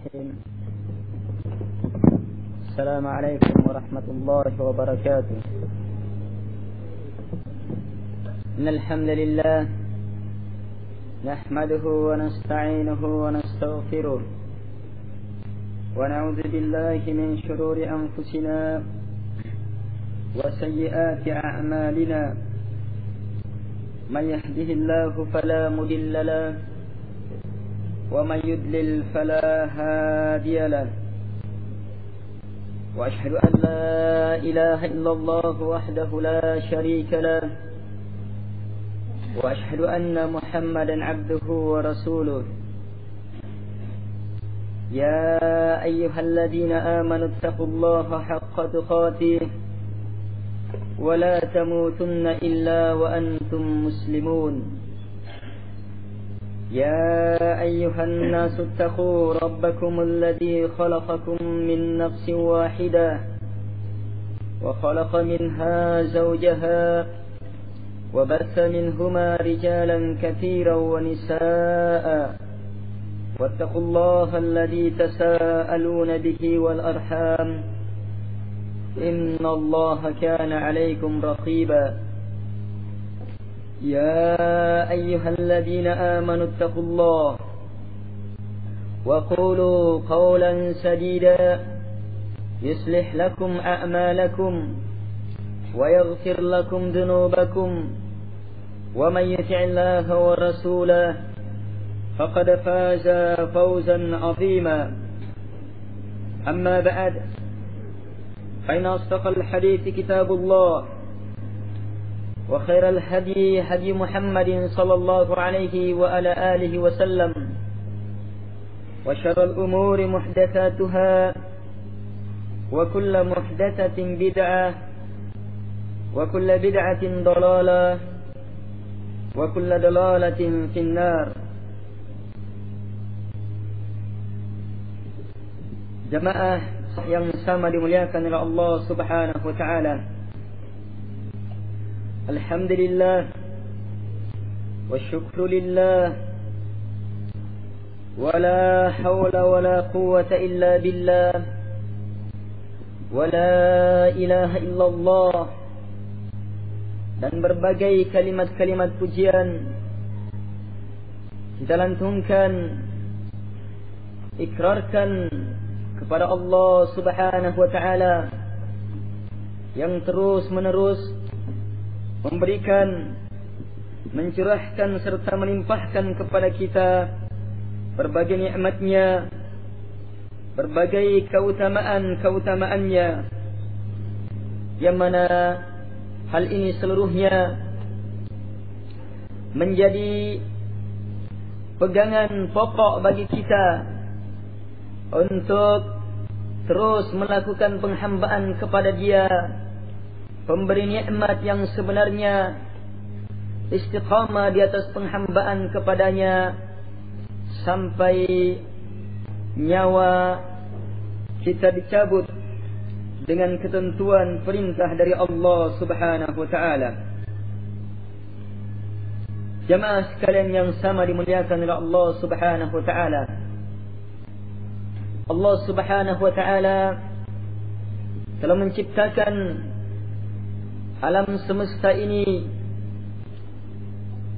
الرحيم. السلام عليكم ورحمة الله وبركاته. إن الحمد لله نحمده ونستعينه ونستغفره ونعوذ بالله من شرور أنفسنا وسيئات أعمالنا. من يهده الله فلا مضل له ومن يضلل فلا هادي له. وأشهد أن لا إله إلا الله وحده لا شريك له وأشهد أن محمدا عبده ورسوله. يا أيها الذين آمنوا اتقوا الله حق تقاته ولا تموتن إلا وأنتم مسلمون. يا أيها الناس اتقوا ربكم الذي خلقكم من نفس واحدة وخلق منها زوجها وبث منهما رجالا كثيرا ونساء. واتقوا الله الذي تساءلون به والأرحام إن الله كان عليكم رقيبا. يا أيها الذين آمنوا اتقوا الله وقولوا قولا سديدا يصلح لكم أعمالكم ويغفر لكم ذنوبكم. ومن يطع الله ورسوله فقد فاز فوزا عظيما. أما بعد، فإن أصدق الحديث كتاب الله وخير الهدي هدي محمد صلى الله عليه وعلى آله وسلم. وشر الأمور محدثاتها وكل محدثة بدعة وكل بدعة ضلالة وكل ضلالة في النار. Jamaah yang sama dimuliakan oleh Allah Subhanahu wa taala. Alhamdulillah wa syukru lillah wa la hawla wa la quwwata illa billah wa la ilaha illallah. Dan berbagai kalimat-kalimat pujian kita lantunkan, ikrarkan kepada Allah Subhanahu wa taala yang terus menerus memberikan, mencurahkan serta melimpahkan kepada kita berbagai nikmat-Nya, berbagai keutamaan-keutamaannya, yang mana hal ini seluruhnya menjadi pegangan pokok bagi kita untuk terus melakukan penghambaan kepada Dia, pemberi nikmat yang sebenarnya, istiqamah di atas penghambaan kepadanya sampai nyawa kita dicabut dengan ketentuan perintah dari Allah Subhanahu wa taala. Jamaah sekalian yang sama dimuliakan oleh Allah Subhanahu wa taala. Allah Subhanahu wa taala telah menciptakan alam semesta ini,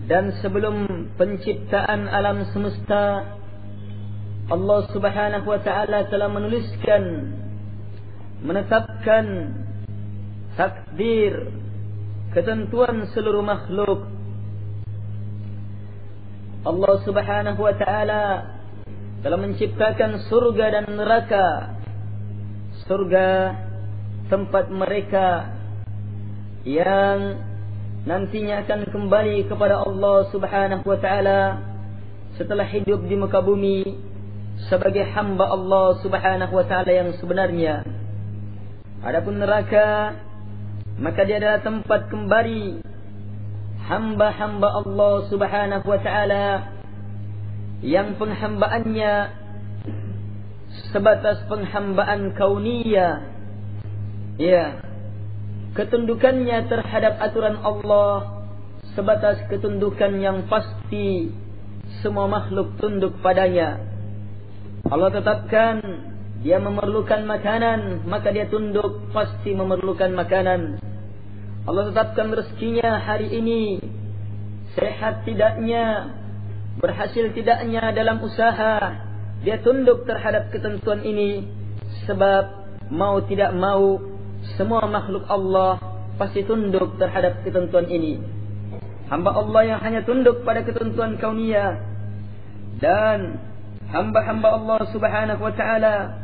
dan sebelum penciptaan alam semesta, Allah Subhanahu wa taala telah menuliskan, menetapkan takdir, ketentuan seluruh makhluk. Allah Subhanahu wa taala telah menciptakan surga dan neraka. Surga tempat mereka yang nantinya akan kembali kepada Allah Subhanahu wa taala setelah hidup di muka bumi sebagai hamba Allah Subhanahu wa taala yang sebenarnya. Adapun neraka, maka dia adalah tempat kembali hamba-hamba Allah Subhanahu wa taala yang penghambaannya sebatas penghambaan kauniyah, ya, ketundukannya terhadap aturan Allah sebatas ketundukan yang pasti, semua makhluk tunduk padanya. Allah tetapkan dia memerlukan makanan, maka dia tunduk pasti memerlukan makanan. Allah tetapkan rezekinya hari ini, sehat tidaknya, berhasil tidaknya dalam usaha, dia tunduk terhadap ketentuan ini. Sebab mau tidak mau, semua makhluk Allah pasti tunduk terhadap ketentuan ini. Hamba Allah yang hanya tunduk pada ketentuan kauniyah, dan hamba-hamba Allah subhanahu wa ta'ala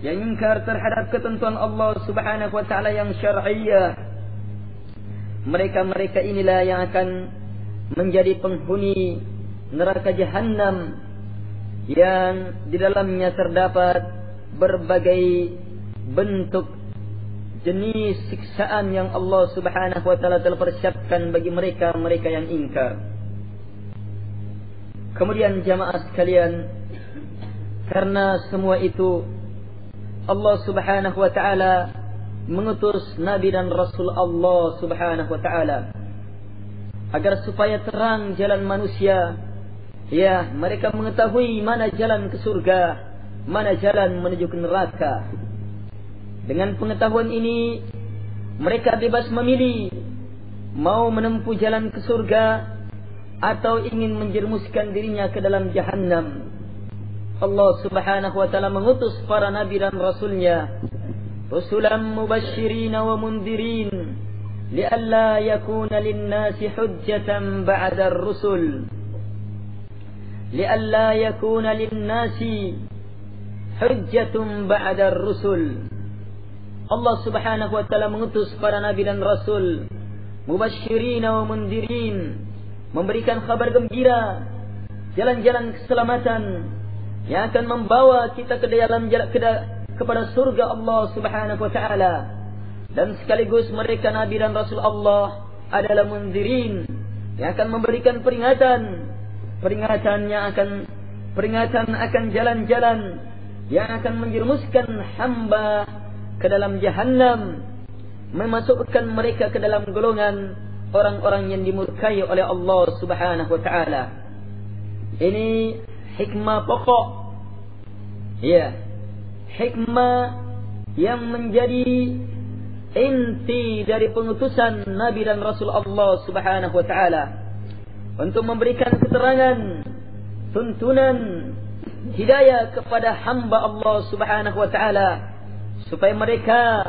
yang ingkar terhadap ketentuan Allah subhanahu wa ta'ala yang syar'iyah, mereka-mereka inilah yang akan menjadi penghuni neraka Jahannam yang di dalamnya terdapat berbagai bentuk jenis siksaan yang Allah subhanahu wa ta'ala telah persiapkan bagi mereka-mereka yang ingkar. Kemudian jamaah sekalian, karena semua itu Allah subhanahu wa ta'ala mengutus Nabi dan Rasul Allah subhanahu wa ta'ala agar supaya terang jalan manusia. Ya, mereka mengetahui mana jalan ke surga, mana jalan menuju ke neraka. Dengan pengetahuan ini, mereka bebas memilih mau menempuh jalan ke surga atau ingin menjerumuskan dirinya ke dalam Jahannam. Allah subhanahu wa ta'ala mengutus para nabi dan rasulnya, rusulan mubasysyirin wa mundirin, li'alla yakuna lin-nasi hujjatan ba'da ar-rusul. Li'alla yakuna lin-nasi hujjatun ba'da ar-rusul. Allah subhanahu wa ta'ala mengutus para nabi dan rasul, mubasysyirin wa mundirin, memberikan kabar gembira, jalan-jalan keselamatan yang akan membawa kita ke dalam kepada surga Allah subhanahu wa ta'ala. Dan sekaligus mereka Nabi dan Rasul Allah adalah munzirin, yang akan memberikan peringatan akan jalan-jalan yang akan menjerumuskan hamba ke dalam Jahannam, memasukkan mereka ke dalam golongan orang-orang yang dimurkai oleh Allah subhanahu wa ta'ala. Ini hikmah pokok, ya, hikmah yang menjadi inti dari pengutusan Nabi dan Rasul Allah subhanahu wa ta'ala, untuk memberikan keterangan, tuntunan, hidayah kepada hamba Allah subhanahu wa ta'ala, supaya mereka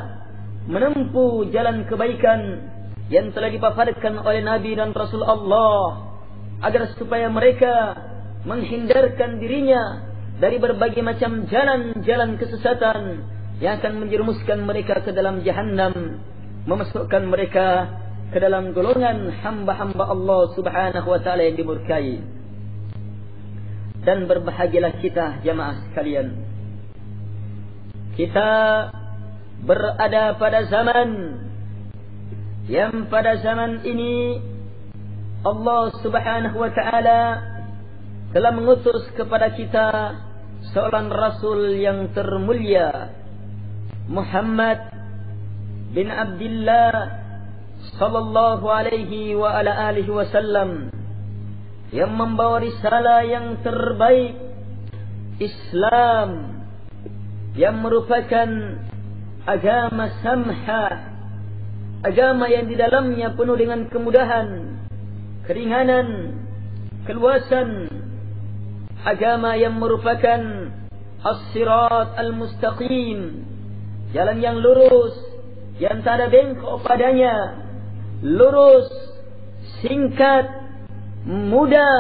menempuh jalan kebaikan yang telah dipaparkan oleh Nabi dan Rasul Allah, agar supaya mereka menghindarkan dirinya dari berbagai macam jalan-jalan kesesatan yang akan menjerumuskan mereka ke dalam Jahannam, memasukkan mereka ke dalam golongan hamba-hamba Allah subhanahu wa ta'ala yang dimurkai. Dan berbahagialah kita jamaah sekalian, kita berada pada zaman yang pada zaman ini Allah subhanahu wa ta'ala telah mengutus kepada kita seorang Rasul yang termulia, Muhammad bin Abdullah sallallahu alaihi wa ala alihi wasallam, yang membawa risalah yang terbaik, Islam, yang merupakan agama samhah, agama yang di dalamnya penuh dengan kemudahan, keringanan, keluasan, agama yang merupakan as-sirat al-mustaqim, jalan yang lurus, yang tak ada bengkok padanya, lurus, singkat, mudah,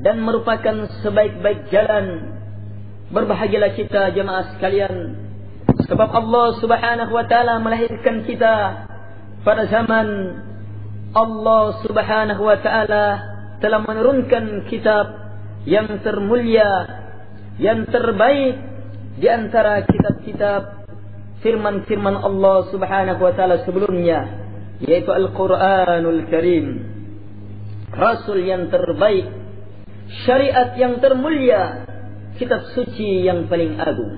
dan merupakan sebaik-baik jalan. Berbahagialah kita jemaah sekalian, sebab Allah subhanahu wa ta'ala melahirkan kita pada zaman Allah subhanahu wa ta'ala telah menurunkan kitab yang termulia, yang terbaik di antara kitab-kitab firman-firman Allah subhanahu wa ta'ala sebelumnya, yaitu Al-Quranul Karim. Rasul yang terbaik, syariat yang termulia, kitab suci yang paling agung.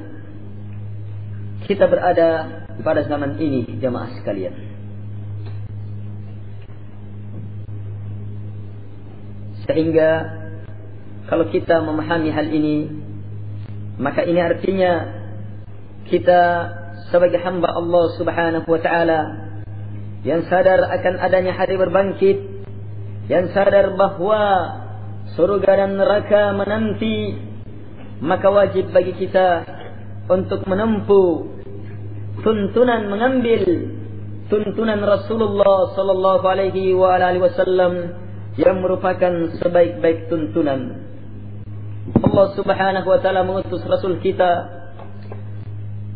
Kita berada pada zaman ini jamaah sekalian, sehingga kalau kita memahami hal ini, Maka ini artinya kita sebagai hamba Allah Subhanahu wa taala yang sadar akan adanya hari berbangkit, yang sadar bahwa surga dan neraka menanti, maka wajib bagi kita untuk menempuh tuntunan, mengambil tuntunan Rasulullah sallallahu alaihi wa alihi wasallam yang merupakan sebaik-baik tuntunan. Allah Subhanahu wa taala mengutus Rasul kita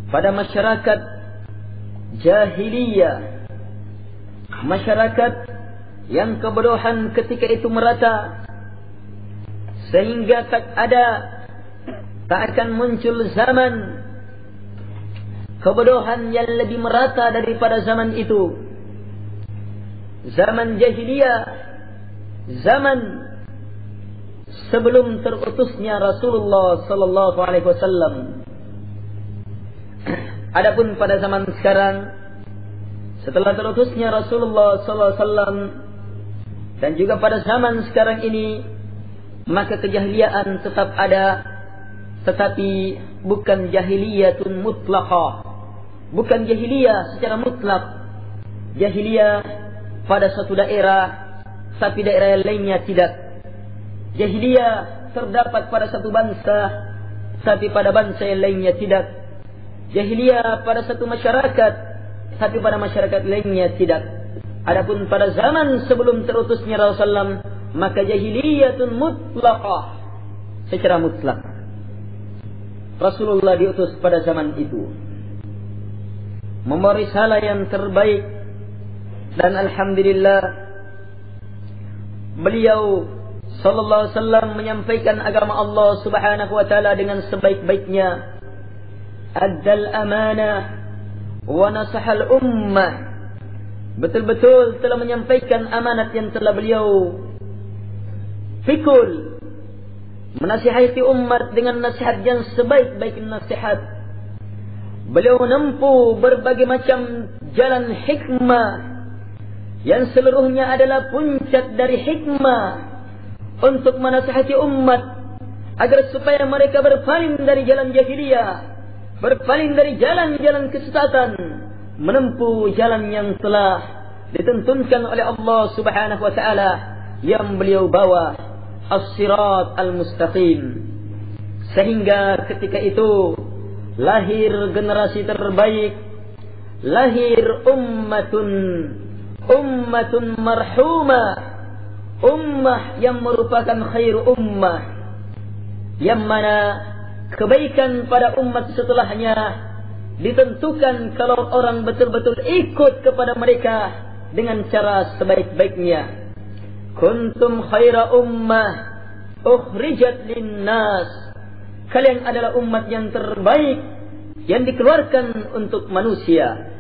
pada masyarakat jahiliyah, masyarakat yang kebodohan ketika itu merata, sehingga tak akan muncul zaman kebodohan yang lebih merata daripada zaman itu. Zaman jahiliyah, zaman sebelum terutusnya Rasulullah sallallahu alaihi wasallam. Adapun pada zaman sekarang, setelah terutusnya Rasulullah sallallahu alaihi wasallam dan juga pada zaman sekarang ini, maka kejahiliaan tetap ada, tetapi bukan jahiliyatun mutlaqah, bukan jahiliyah secara mutlak. Jahiliyah pada suatu daerah, tapi daerah yang lainnya tidak. Jahiliyah terdapat pada satu bangsa, tapi pada bangsa yang lainnya tidak. Jahiliyah pada satu masyarakat, tapi pada masyarakat lainnya tidak. Adapun pada zaman sebelum terutusnya Rasulullah, maka jahiliyatun mutlaqah, secara mutlak. Rasulullah diutus pada zaman itu membawa risalah yang terbaik, dan alhamdulillah beliau sallallahu alaihi wasallam menyampaikan agama Allah Subhanahu wa taala dengan sebaik-baiknya. Addal amanah wa nasahal ummah, betul-betul telah menyampaikan amanat yang telah beliau pikul, menasihati umat dengan nasihat yang sebaik-baik nasihat. Beliau menempuh berbagai macam jalan hikmah yang seluruhnya adalah puncak dari hikmah untuk menasihati umat agar supaya mereka berpaling dari jalan jahiliyah, berpaling dari jalan-jalan kesesatan, menempuh jalan yang telah ditentukan oleh Allah Subhanahu wa taala yang beliau bawa, as-sirat al-mustaqim. Sehingga ketika itu lahir generasi terbaik, lahir ummatun marhumah, ummah yang merupakan khairu ummah, yang mana kebaikan pada umat setelahnya ditentukan kalau orang betul-betul ikut kepada mereka dengan cara sebaik-baiknya. Kuntum khaira ummah ukhrijat linnas, kalian adalah umat yang terbaik yang dikeluarkan untuk manusia.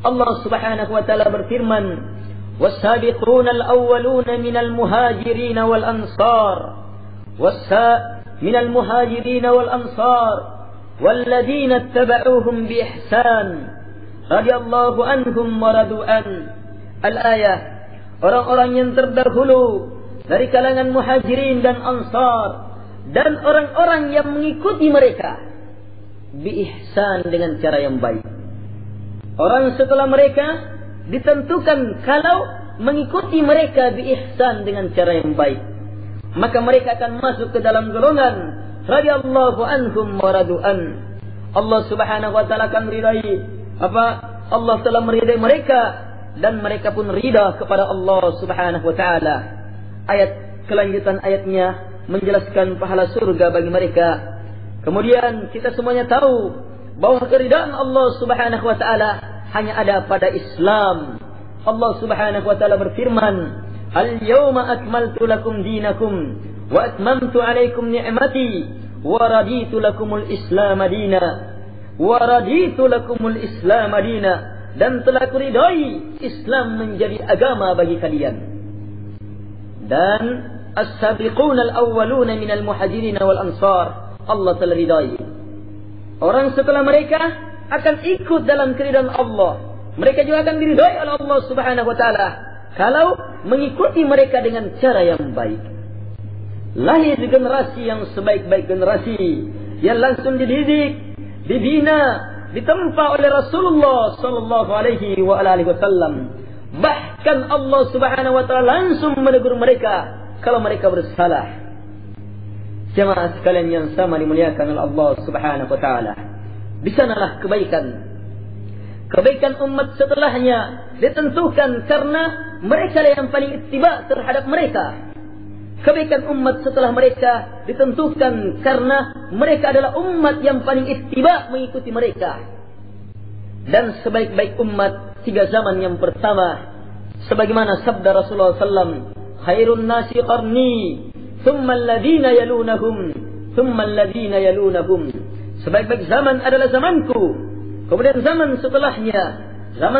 Allah Subhanahu wa taala berfirman, was-sabiquna al-awwaluna minal muhajirin wal ansar, minal muhajirin wal ansar walladzina ittaba'uuhum bi ihsan radhiyallahu anhum wa radu an. Al-ayah, orang-orang yang terdahulu dari kalangan muhajirin dan ansar dan orang-orang yang mengikuti mereka bi ihsan, dengan cara yang baik. Orang setelah mereka ditentukan kalau mengikuti mereka bi ihsan, dengan cara yang baik, maka mereka akan masuk ke dalam golongan radhiyallahu anhum wa radu an. Allah Subhanahu wa taala akan meridai Allah telah meridai mereka dan mereka pun ridha kepada Allah Subhanahu wa taala. Ayat kelanjutan ayatnya menjelaskan pahala surga bagi mereka. Kemudian kita semuanya tahu bahwa keridaan Allah Subhanahu wa taala hanya ada pada Islam. Allah Subhanahu wa taala berfirman, "Al-yawma akmaltu lakum dinakum wa atmamtu 'alaikum ni'mati wa raditu lakumul Islam madina." Wa raditu lakumul Islam madina, dan telah kuridai Islam menjadi agama bagi kalian. Dan as-sabiquna al-awwaluna minal muhajirin wal ansar, Allah telah ridai. Orang setelah mereka akan ikut dalam keridaan Allah. Mereka juga akan diridai oleh Allah Subhanahu wa taala kalau mengikuti mereka dengan cara yang baik. lahir generasi yang sebaik-baik generasi, yang langsung dididik, dibina, ditempa oleh Rasulullah sallallahu alaihi wasallam. Bahkan Allah Subhanahu wa taala langsung menegur mereka kalau mereka bersalah. Jemaah sekalian yang sama dimuliakan oleh Allah Subhanahu wa taala. Di sanalah kebaikan umat setelahnya ditentukan karena mereka yang paling ittiba terhadap mereka. Kebaikan umat setelah mereka ditentukan karena mereka adalah umat yang paling ittiba mengikuti mereka. Dan sebaik-baik umat 3 zaman yang pertama, sebagaimana sabda Rasulullah SAW, khairun nasi qarni, thumma alladhina yalunahum, thumma alladhina yalunahum. Sebaik-baik zaman adalah zamanku, kemudian zaman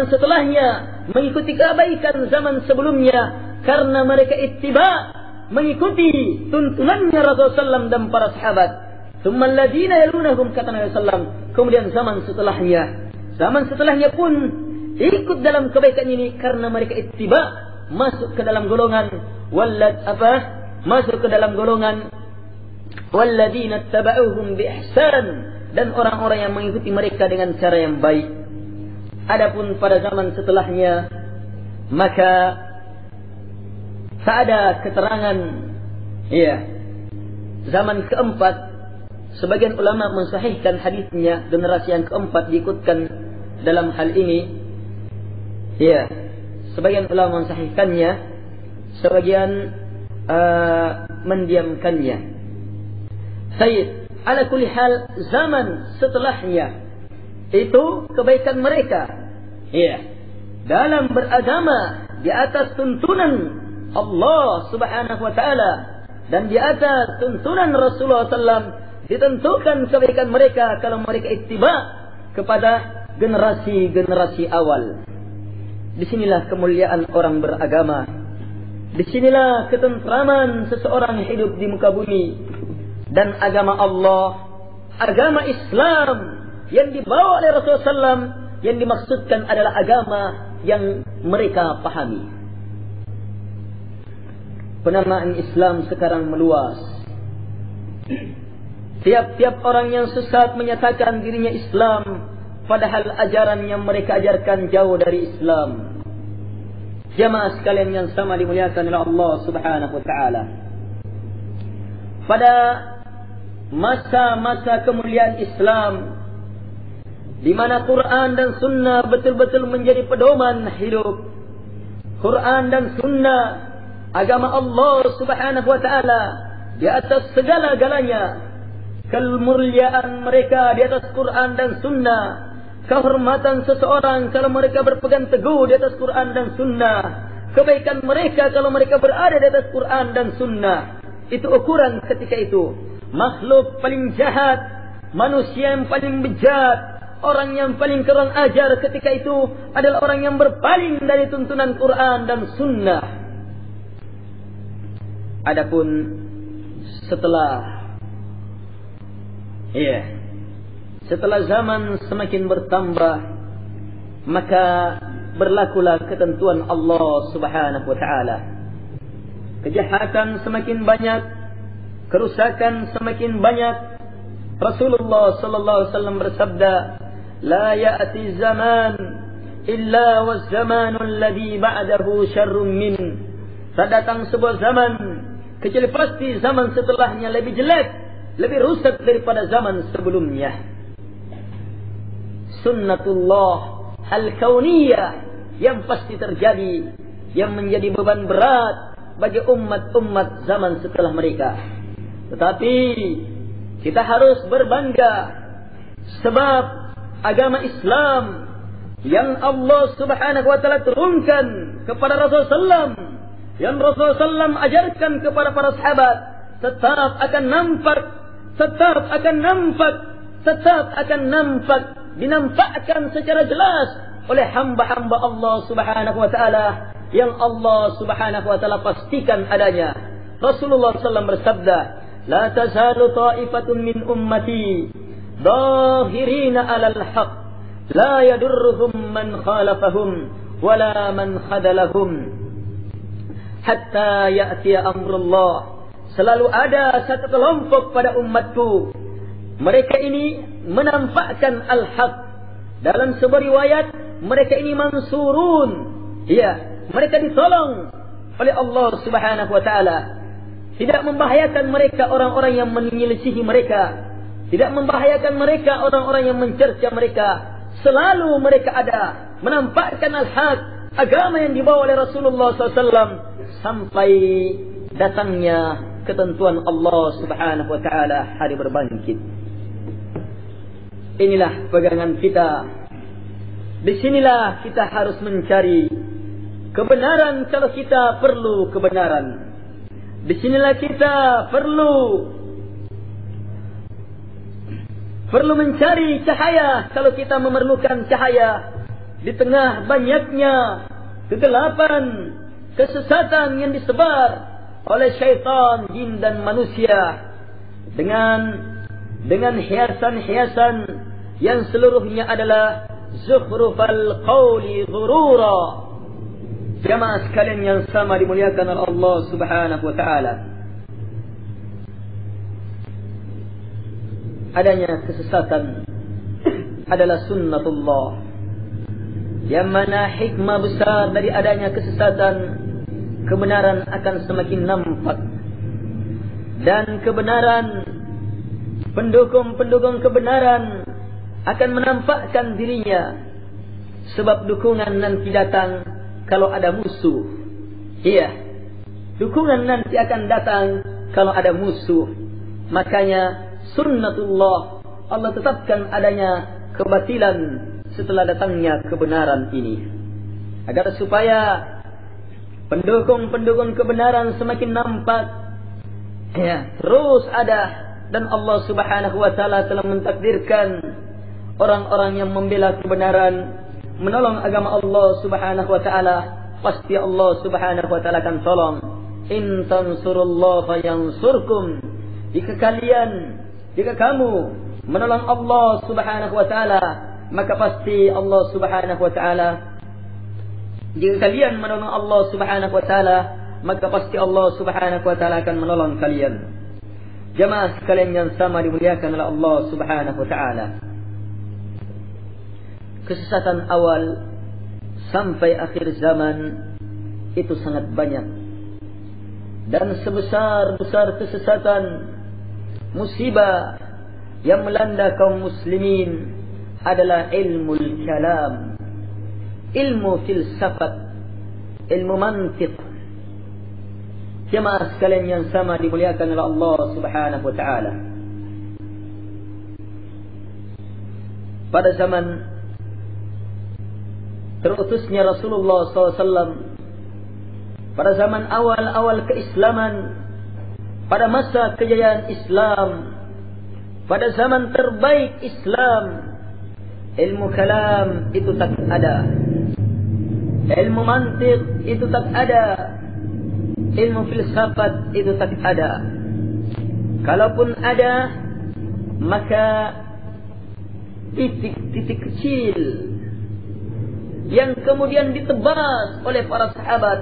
setelahnya mengikuti kebaikan zaman sebelumnya, karena mereka ittiba mengikuti tuntunannya Rasulullah SAW dan para sahabat. Tsummal ladzina yalunahum, kata Nabi SAW, kemudian zaman setelahnya pun ikut dalam kebaikan ini karena mereka ittiba, masuk ke dalam golongan walladzina tabauhum bi ihsan, dan orang-orang yang mengikuti mereka dengan cara yang baik. Adapun pada zaman setelahnya, maka tak ada keterangan. Zaman keempat, sebagian ulama mensahihkan hadisnya, generasi yang keempat diikutkan dalam hal ini. Sebagian ulama mensahihkannya, sebagian mendiamkannya. Sayyid, ala kulli hal, zaman setelahnya itu kebaikan mereka dalam beragama di atas tuntunan Allah Subhanahu wa taala dan di atas tuntunan Rasulullah SAW, ditentukan kebaikan mereka kalau mereka ittiba kepada generasi-generasi awal. Disinilah kemuliaan orang beragama. Disinilah ketentraman seseorang hidup di muka bumi. Dan agama Allah, agama Islam yang dibawa oleh Rasulullah SAW, yang dimaksudkan adalah agama yang mereka pahami. Penamaan Islam sekarang meluas. Tiap-tiap orang yang sesat menyatakan dirinya Islam, padahal ajaran yang mereka ajarkan jauh dari Islam. Jamaah sekalian yang sama dimuliakan oleh Allah Subhanahu wa taala. Pada masa-masa kemuliaan Islam, di mana Quran dan Sunnah betul-betul menjadi pedoman hidup. Quran dan Sunnah, agama Allah Subhanahu wa taala di atas segala-galanya. Kemuliaan mereka di atas Quran dan Sunnah, kehormatan seseorang kalau mereka berpegang teguh di atas Quran dan Sunnah, kebaikan mereka kalau mereka berada di atas Quran dan Sunnah. Itu ukuran ketika itu. Makhluk paling jahat, manusia yang paling bejat, orang yang paling kurang ajar ketika itu adalah orang yang berpaling dari tuntunan Quran dan Sunnah. Adapun setelah zaman semakin bertambah, maka berlakulah ketentuan Allah Subhanahu wa taala. Kejahatan semakin banyak, kerusakan semakin banyak. Rasulullah sallallahu alaihi wasallam bersabda, "La ya'ti zaman illa waz-zamanu alladhi ba'dahu syarrun min." Tak datang sebuah zaman kecuali pasti zaman setelahnya lebih jelek, lebih rusak daripada zaman sebelumnya. Sunnatullah al-kauniyah yang pasti terjadi, yang menjadi beban berat bagi umat-umat zaman setelah mereka. Tetapi kita harus berbangga sebab agama Islam yang Allah Subhanahu wa taala turunkan kepada Rasulullah SAW, yang Rasulullah SAW ajarkan kepada para sahabat, tetap akan nampak, dinampakkan secara jelas oleh hamba-hamba Allah Subhanahu wa taala yang Allah Subhanahu wa taala pastikan adanya. Rasulullah SAW bersabda, "La tazalu ta'ifatun min ummati dhahirina 'alal haqq, la yadurruhum man khalafahum wala man khadalahum hatta ya'ti amrullah." selalu ada satu kelompok pada umatku. Mereka ini menampakkan al-haq. Dalam sebuah riwayat, mereka ini mansurun. Ya, mereka ditolong oleh Allah Subhanahu wa taala. Tidak membahayakan mereka orang-orang yang menyelisihi mereka. Tidak membahayakan mereka orang-orang yang mencerca mereka. Selalu mereka ada menampakkan al-haq, agama yang dibawa oleh Rasulullah SAW, sampai datangnya ketentuan Allah Subhanahu wa taala hari berbangkit. Inilah pegangan kita. Disinilah kita harus mencari kebenaran kalau kita perlu kebenaran. Disinilah kita perlu mencari cahaya kalau kita memerlukan cahaya. Di tengah banyaknya kegelapan, kesesatan yang disebar oleh syaitan, jin dan manusia, dengan hiasan-hiasan yang seluruhnya adalah zukhrufal qawli ghurura. Jamaah sekalian yang sama dimuliakan oleh Allah Subhanahu wa taala, adanya kesesatan adalah sunnatullah, yang mana hikmah besar dari adanya kesesatan, kebenaran akan semakin nampak. Dan kebenaran, pendukung-pendukung kebenaran akan menampakkan dirinya. Sebab dukungan nanti datang kalau ada musuh. Iya, dukungan nanti akan datang kalau ada musuh. Makanya sunnatullah, Allah tetapkan adanya kebatilan setelah datangnya kebenaran ini, agar supaya pendukung-pendukung kebenaran semakin nampak, ya, terus ada. Dan Allah Subhanahu wa taala telah mentakdirkan orang-orang yang membela kebenaran, menolong agama Allah Subhanahu wa taala, pasti Allah Subhanahu wa taala akan tolong. In tansurullaha yansurkum. Jika kamu menolong Allah Subhanahu wa taala, maka pasti Allah Subhanahu wa taala, jika kalian menolong Allah Subhanahu wa taala, maka pasti Allah Subhanahu wa taala akan menolong kalian. Jamaah sekalian yang sama dimuliakan oleh Allah Subhanahu wa taala, kesesatan awal sampai akhir zaman itu sangat banyak. Dan sebesar-besar kesesatan, musibah yang melanda kaum muslimin adalah ilmu kalam, ilmu filsafat, ilmu mantiq. Jemaah sekalian yang sama dimuliakan oleh Allah Subhanahu wa taala, pada zaman terutusnya Rasulullah SAW, pada zaman awal-awal keislaman, pada masa kejayaan Islam, pada zaman terbaik Islam, ilmu kalam itu tak ada, ilmu mantiq itu tak ada, ilmu filsafat itu tak ada. Kalaupun ada, maka titik-titik kecil yang kemudian ditebas oleh para sahabat,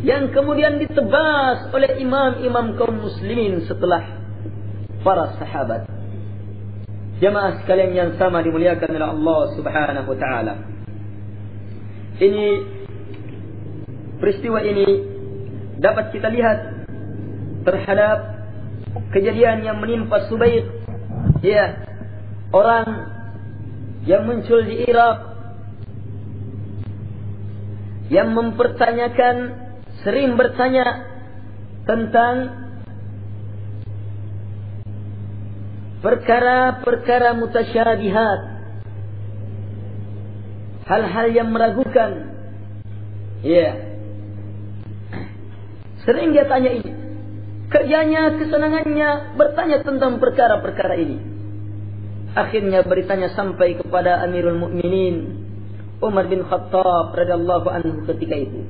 yang kemudian ditebas oleh imam-imam kaum muslimin setelah para sahabat. Jamaah sekalian yang sama dimuliakan oleh Allah Subhanahu wa taala, ini peristiwa ini dapat kita lihat terhadap kejadian yang menimpa Subayq, ya, orang yang muncul di Irak, yang mempertanyakan, sering bertanya tentang perkara-perkara mutasyabihat, hal-hal yang meragukan. Ya, sering dia tanya ini. Kerjanya, kesenangannya bertanya tentang perkara-perkara ini. Akhirnya beritanya sampai kepada Amirul Mukminin Umar bin Khattab radhiyallahu anhu ketika itu.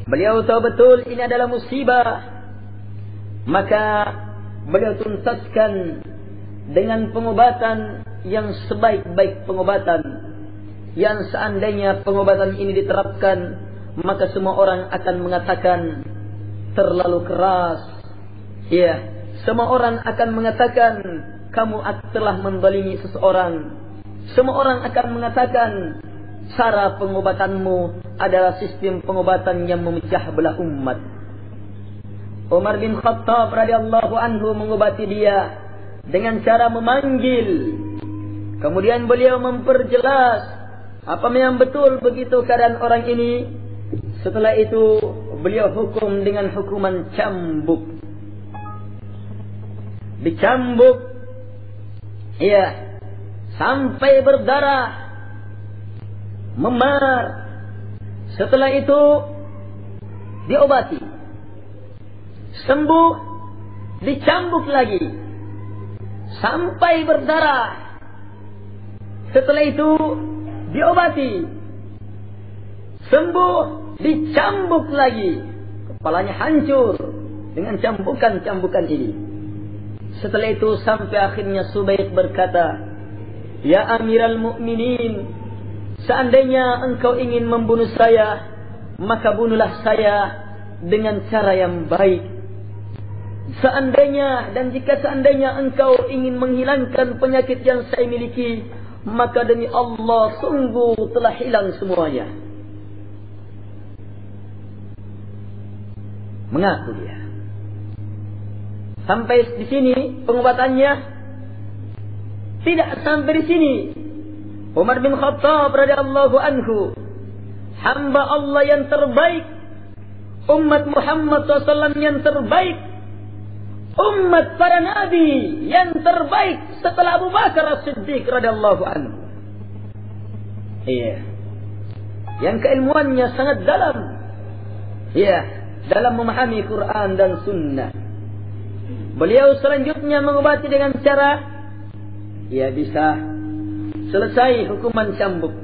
Beliau tahu betul ini adalah musibah, maka beliau tuntaskan dengan pengobatan yang sebaik-baik pengobatan, yang seandainya pengobatan ini diterapkan, maka semua orang akan mengatakan terlalu keras. Ya, semua orang akan mengatakan kamu telah menzalimi seseorang. Semua orang akan mengatakan cara pengobatanmu adalah sistem pengobatan yang memecah belah umat. Umar bin Khattab radhiyallahu anhu mengobati dia dengan cara memanggil. Kemudian beliau memperjelas apa yang betul begitu keadaan orang ini. Setelah itu beliau hukum dengan hukuman cambuk. Dicambuk, ya, sampai berdarah, memar. Setelah itu diobati, sembuh, dicambuk lagi sampai berdarah. Setelah itu diobati, sembuh, dicambuk lagi, kepalanya hancur dengan cambukan-cambukan ini. Setelah itu sampai akhirnya Subaik berkata, "Ya Amiral Mukminin, seandainya engkau ingin membunuh saya, maka bunuhlah saya dengan cara yang baik. Seandainya dan jika seandainya engkau ingin menghilangkan penyakit yang saya miliki, maka demi Allah sungguh telah hilang semuanya." Mengaku dia. Sampai di sini pengobatannya. Tidak sampai di sini. Umar bin Khattab radhiyallahu anhu, hamba Allah yang terbaik, umat Muhammad SAW yang terbaik, umat para nabi yang terbaik setelah Abu Bakar As-Siddiq radhiyallahu anhu. Iya. Yang keilmuannya sangat dalam. Iya, dalam memahami Quran dan Sunnah. Beliau selanjutnya mengobati dengan cara, ya, bisa selesai hukuman cambuk,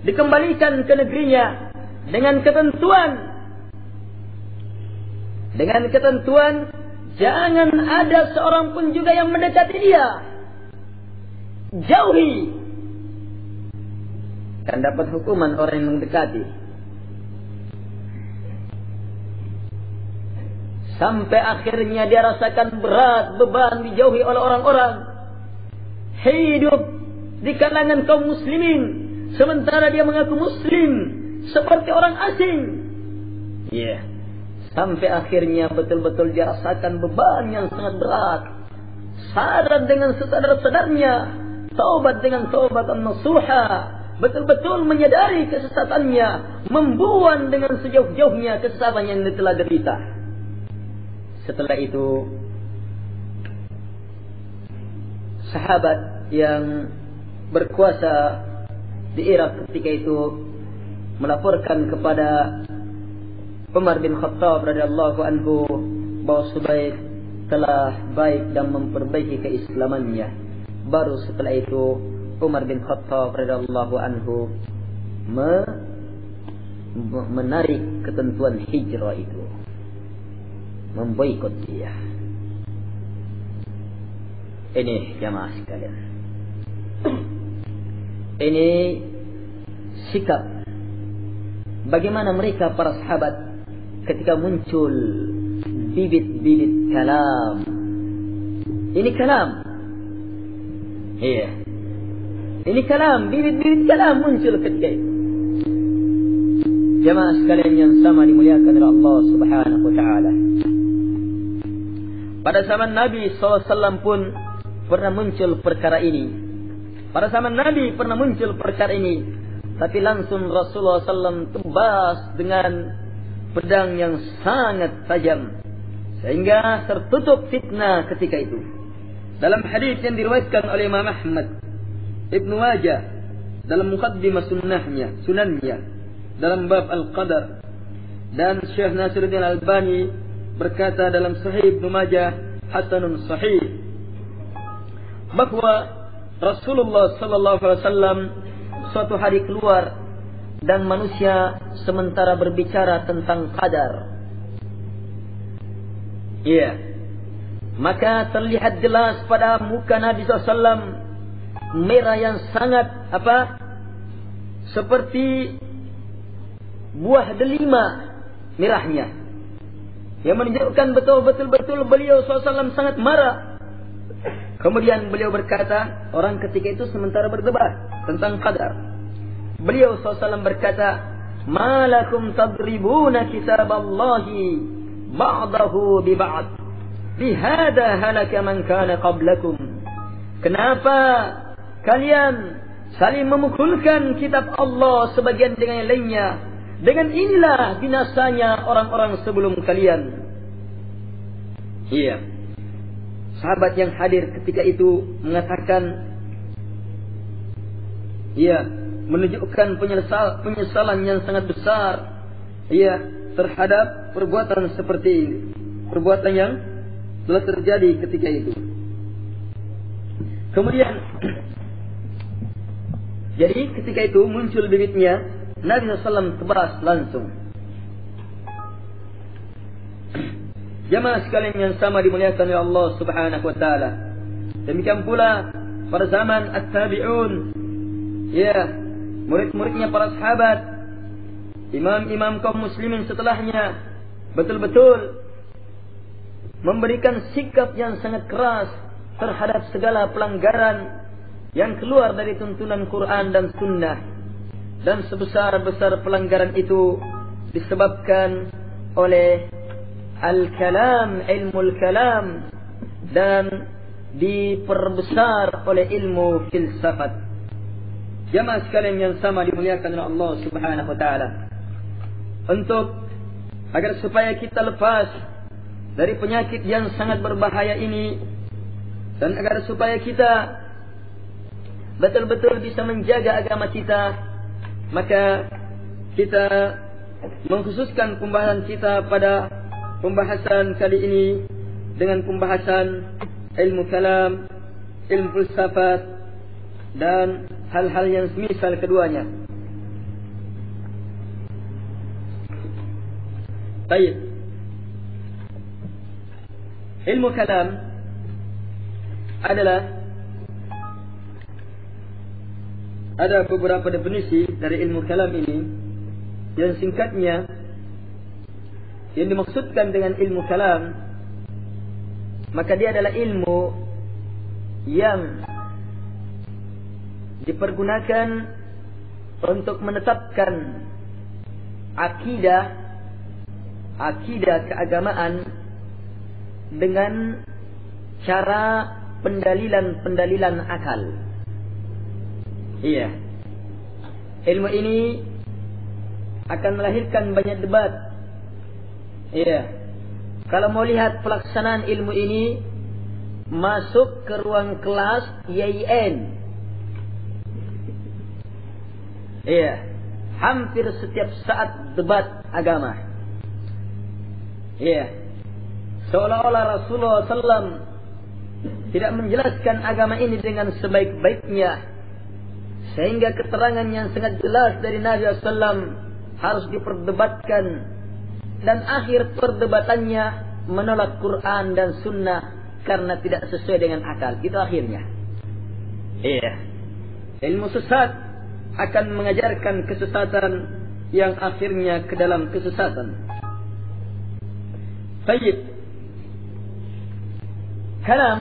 dikembalikan ke negerinya dengan ketentuan jangan ada seorang pun juga yang mendekati dia, jauhi, dan dapat hukuman orang yang mendekati. Sampai akhirnya dia rasakan berat beban dijauhi oleh orang-orang, hidup di kalangan kaum muslimin sementara dia mengaku muslim seperti orang asing. Ya, sampai akhirnya betul-betul dia rasakan beban yang sangat berat. Sadar dengan sesadar-sadarnya, taubat dengan taubatan nasuha, betul-betul menyadari kesesatannya, membuang dengan sejauh-jauhnya kesesatan yang telah derita. Setelah itu sahabat yang berkuasa di Irak ketika itu melaporkan kepada Umar bin Khattab radhiyallahu anhu bahwa Subaik telah baik dan memperbaiki keislamannya. Baru setelah itu Umar bin Khattab radhiyallahu anhu menarik ketentuan hijrah itu, memboikot dia. Ini jamaah sekalian, ini sikap bagaimana mereka para sahabat ketika muncul bibit-bibit kalam. Ini kalam, iya, ini kalam, bibit-bibit kalam muncul ketika itu. Jamaah sekalian yang sama dimuliakan oleh Allah Subhanahu wa taala. Pada zaman Nabi SAW pun pernah muncul perkara ini. Pada zaman Nabi pernah muncul perkara ini. Tapi langsung Rasulullah SAW tebas dengan pedang yang sangat tajam. Sehingga tertutup fitnah ketika itu. Dalam hadis yang diriwayatkan oleh Imam Ahmad, Ibnu Majah, dalam muqaddimah sunannya, dalam bab Al-Qadar. Dan Syekh Nasiruddin Al-Albani berkata dalam Sahih Ibnu Majah hasanun sahih, bahwa Rasulullah sallallahu alaihi wasallam suatu hari keluar dan manusia sementara berbicara tentang qadar. Iya. Maka terlihat jelas pada muka Nabi SAW merah yang sangat seperti buah delima merahnya. yang menunjukkan betul-betul beliau SAW sangat marah. Kemudian beliau berkata, orang ketika itu sementara berdebat tentang qadar. Beliau SAW berkata, "Ma lakum tadribuna kitaballahi ba'dahu bi ba'd. Bihada halaka man kana qablakum." Kenapa kalian saling memukulkan kitab Allah sebagian dengan yang lainnya? Dengan inilah binasanya orang-orang sebelum kalian. Iya. Sahabat yang hadir ketika itu mengatakan, iya, menunjukkan penyesalan yang sangat besar, iya, terhadap perbuatan seperti ini, perbuatan yang telah terjadi ketika itu. Kemudian, jadi ketika itu muncul bibitnya, Nabi SAW tebaras langsung. Jamaah sekalian yang sama dimuliakan oleh Allah Subhanahu wa taala. Demikian pula pada zaman at-tabi'un, ya, murid-muridnya para sahabat, imam-imam kaum muslimin setelahnya betul-betul memberikan sikap yang sangat keras terhadap segala pelanggaran yang keluar dari tuntunan Quran dan Sunnah. Dan sebesar-besar pelanggaran itu disebabkan oleh al-kalam, ilmu al-kalam, dan diperbesar oleh ilmu filsafat. Jamaah sekalian yang sama dimuliakan oleh Allah Subhanahu wa taala. Untuk agar supaya kita lepas dari penyakit yang sangat berbahaya ini, dan agar supaya kita betul-betul bisa menjaga agama kita, maka kita mengkhususkan pembahasan kita pada pembahasan kali ini dengan pembahasan ilmu kalam, ilmu filsafat, dan hal-hal yang semisal keduanya. Baik. Ilmu kalam adalah, ada beberapa definisi dari ilmu kalam ini yang singkatnya, yang dimaksudkan dengan ilmu kalam, maka dia adalah ilmu yang dipergunakan untuk menetapkan akidah keagamaan dengan cara pendalilan akal. Iya. Ilmu ini akan melahirkan banyak debat. Iya. Kalau mau lihat pelaksanaan ilmu ini, masuk ke ruang kelas YIN. Iya. Hampir setiap saat debat agama. Iya. Seolah-olah Rasulullah SAW tidak menjelaskan agama ini dengan sebaik-baiknya, sehingga keterangan yang sangat jelas dari Nabi SAW harus diperdebatkan, dan akhir perdebatannya menolak Quran dan Sunnah karena tidak sesuai dengan akal. Itu akhirnya. Iya. Ilmu sesat akan mengajarkan kesesatan yang akhirnya ke dalam kesesatan. Baik. Kalam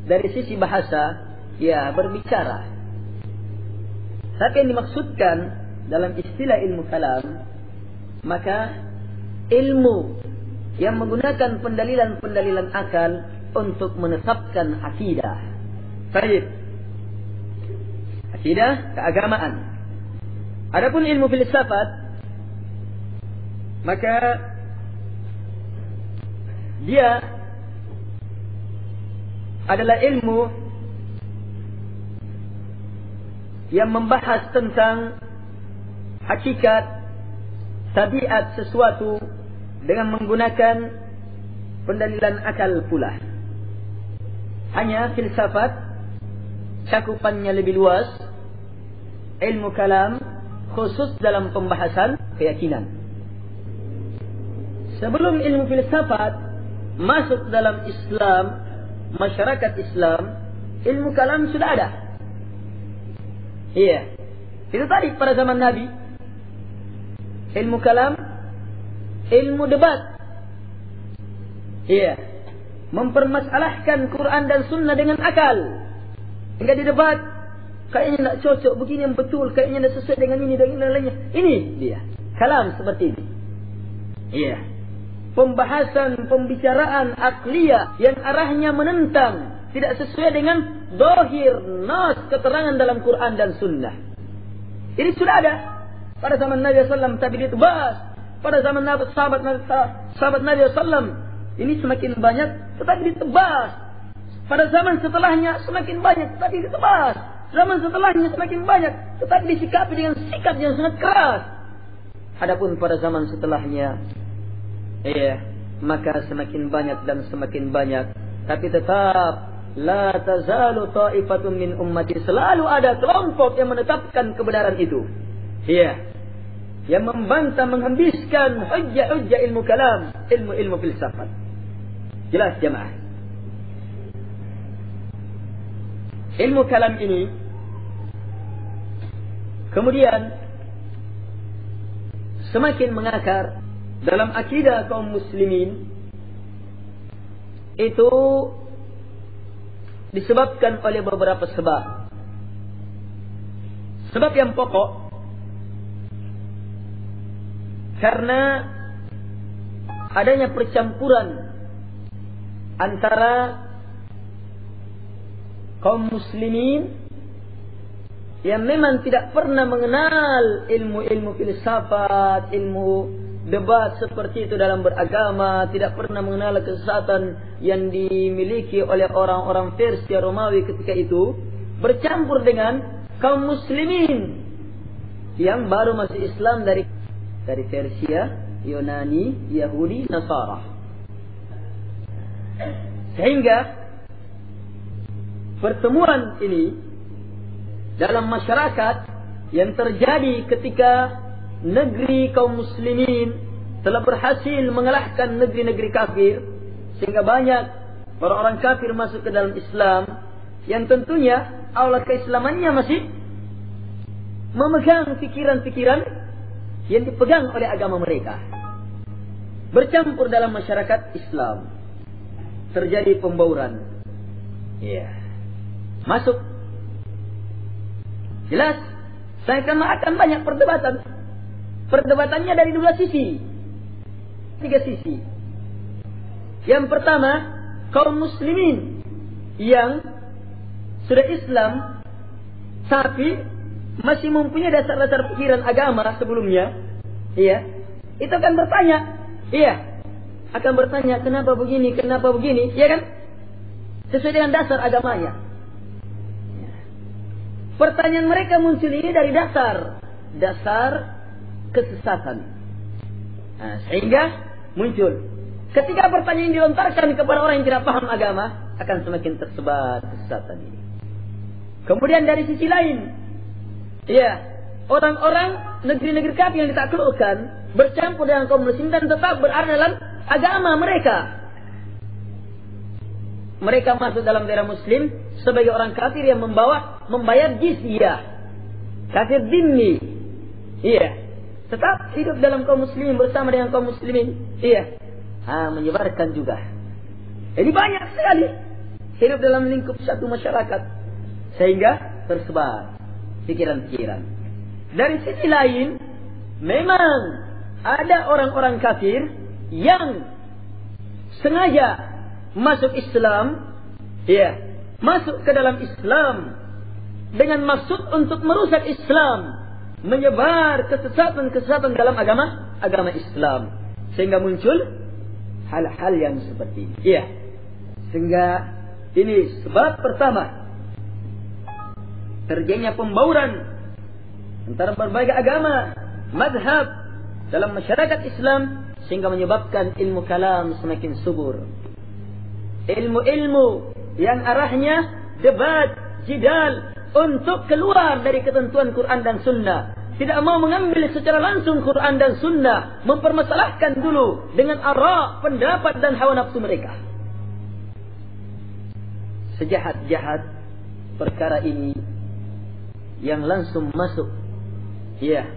dari sisi bahasa, ya, berbicara. Tapi yang dimaksudkan dalam istilah ilmu kalam, maka ilmu yang menggunakan pendalilan-pendalilan akal untuk menetapkan akidah. Baik. Akidah keagamaan. Adapun ilmu filsafat, maka dia adalah ilmu yang membahas tentang hakikat, tabiat sesuatu dengan menggunakan pendalilan akal pula. Hanya filsafat cakupannya lebih luas, ilmu kalam khusus dalam pembahasan keyakinan. Sebelum ilmu filsafat masuk dalam Islam, masyarakat Islam, ilmu kalam sudah ada. Iya. Itu tadi pada zaman Nabi. Ilmu kalam, ilmu debat. Iya. Mempermasalahkan Quran dan Sunnah dengan akal. Enggak didebat. Kayaknya tidak cocok, begini yang betul, kayaknya tidak sesuai dengan ini dan lainnya. Ini dia. Kalam seperti ini. Iya. Pembahasan, pembicaraan akliyah yang arahnya menentang, tidak sesuai dengan zahir, nas, keterangan dalam Quran dan Sunnah. Ini sudah ada. Pada zaman Nabi SAW tapi ditebas. Pada zaman sahabat Nabi SAW ini semakin banyak tetapi ditebas. Pada zaman setelahnya semakin banyak tetapi ditebas. Zaman setelahnya semakin banyak tetapi disikapi dengan sikap yang sangat keras. Adapun pada zaman setelahnya, maka semakin banyak dan semakin banyak, tapi tetap la tazalu ta'ifatun min ummati, selalu ada kelompok yang menetapkan kebenaran itu. Yang membantah, menghabiskan hujjah-hujjah ilmu kalam, ilmu filsafat. Jelas jemaah. Ilmu kalam ini kemudian semakin mengakar dalam akidah kaum muslimin. Itu disebabkan oleh beberapa sebab. Sebab yang pokok, karena adanya percampuran antara kaum muslimin yang memang tidak pernah mengenal ilmu-ilmu filsafat, ilmu debat seperti itu dalam beragama, tidak pernah mengenal kesesatan yang dimiliki oleh orang-orang Persia Romawi ketika itu, bercampur dengan kaum muslimin yang baru masuk Islam dari Persia, Yunani, Yahudi, Nasara. Sehingga pertemuan ini dalam masyarakat yang terjadi ketika negeri kaum muslimin telah berhasil mengalahkan negeri-negeri kafir, sehingga banyak orang-orang kafir masuk ke dalam Islam, yang tentunya awal keislamannya masih memegang pikiran-pikiran yang dipegang oleh agama mereka, bercampur dalam masyarakat Islam, terjadi pembauran. Masuk. Jelas, saya akan banyak perdebatan. Perdebatannya dari dua sisi, 3 sisi. Yang pertama, kaum muslimin yang sudah Islam tapi masih mempunyai dasar-dasar pikiran agama sebelumnya, itu akan bertanya, kenapa begini, kan? Sesuai dengan dasar agamanya. Pertanyaan mereka muncul ini dari dasar kesesatan. Sehingga muncul. Ketika pertanyaan dilontarkan kepada orang yang tidak paham agama, akan semakin tersebar kesesatan ini. Kemudian dari sisi lain, orang-orang negeri-negeri kafir yang ditaklukkan bercampur dengan kaum muslimin dan tetap berada dalam agama mereka. Mereka masuk dalam daerah muslim sebagai orang kafir yang membayar jizyah, kafir dhimmi. Tetap hidup dalam kaum muslimin, bersama dengan kaum muslimin. Menyebarkan juga. Jadi banyak sekali hidup dalam lingkup satu masyarakat, sehingga tersebar pikiran-pikiran. Dari sisi lain, memang ada orang-orang kafir yang sengaja masuk Islam, masuk ke dalam Islam dengan maksud untuk merusak Islam, menyebar kesesatan dalam agama Islam, sehingga muncul hal-hal yang seperti ini. Sehingga ini sebab pertama terjadinya pembauran antara berbagai agama, mazhab dalam masyarakat Islam, sehingga menyebabkan ilmu kalam semakin subur. Ilmu-ilmu yang arahnya debat, jidal, untuk keluar dari ketentuan Quran dan Sunnah, tidak mau mengambil secara langsung Quran dan Sunnah, mempermasalahkan dulu dengan ara, pendapat dan hawa nafsu mereka. Sejahat-jahat perkara ini yang langsung masuk,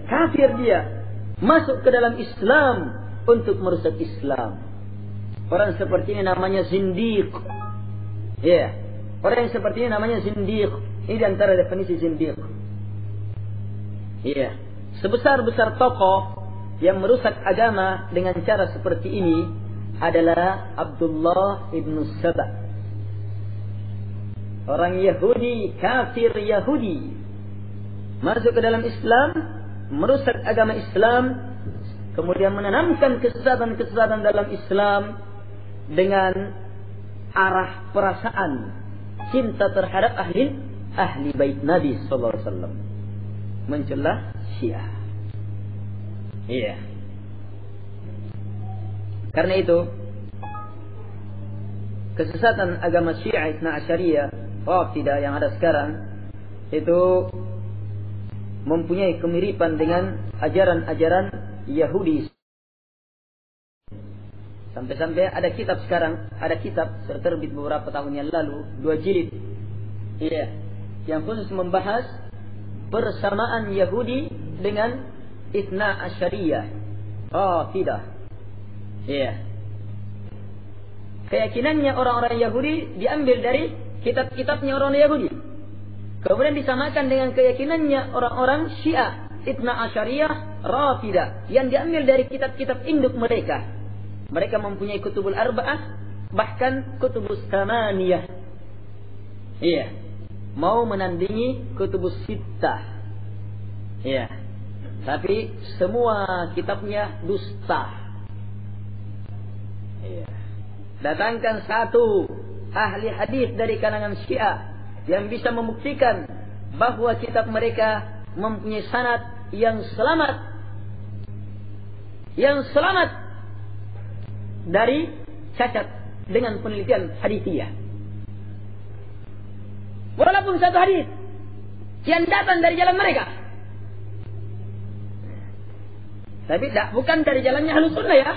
kafir dia, masuk ke dalam Islam untuk merusak Islam, Orang seperti ini namanya zindiq. Ya, orang yang seperti ini namanya zindiq. Ini di antara definisi zindiq. Iya, sebesar-besar tokoh yang merusak agama dengan cara seperti ini adalah Abdullah ibn Saba. Orang Yahudi, kafir Yahudi, masuk ke dalam Islam, merusak agama Islam, kemudian menanamkan kesesatan-kesesatan dalam Islam dengan arah perasaan cinta terhadap ahli bait Nabi sallallahu alaihi wasallam. Muncullah Syiah. Iya. Karena itu kesesatan agama Syiah Itsna Asyariyah Rafidah yang ada sekarang itu mempunyai kemiripan dengan ajaran-ajaran Yahudi. Sampai-sampai ada kitab sekarang, ada kitab terbit beberapa tahun yang lalu, 2 jilid. Iya, yang khusus membahas persamaan Yahudi dengan Itsna Asyariyah Rafidah. Iya. Keyakinannya orang-orang Yahudi diambil dari kitab-kitabnya orang Yahudi. Kemudian disamakan dengan keyakinannya orang-orang Syiah Itsna Asyariyah Rafidah yang diambil dari kitab-kitab induk mereka. Mereka mempunyai kutubul arba'ah, bahkan kutubus tamaniyah. Iya. Mau menandingi kutubus sittah. Iya. Tapi semua kitabnya dusta. Iya. Datangkan satu ahli hadis dari kalangan Syiah yang bisa membuktikan bahwa kitab mereka mempunyai sanad yang selamat. Yang selamat dari cacat dengan penelitian hadithiyah. Walaupun satu hadis yang datang dari jalan mereka, tapi bukan dari jalannya Ahlus Sunnah ya.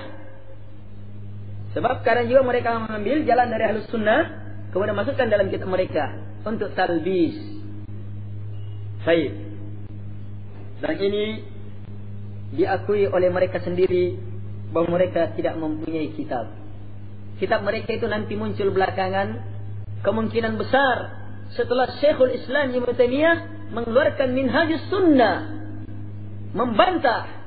Sebab kadang juga mereka mengambil jalan dari Ahlus Sunnah, kemudian masukkan dalam kitab mereka untuk talbis. Baik. Dan ini diakui oleh mereka sendiri bahwa mereka tidak mempunyai kitab. Kitab mereka itu nanti muncul belakangan, kemungkinan besar setelah Syekhul Islam Ibnu Taimiyah mengeluarkan Minhajus Sunnah, membantah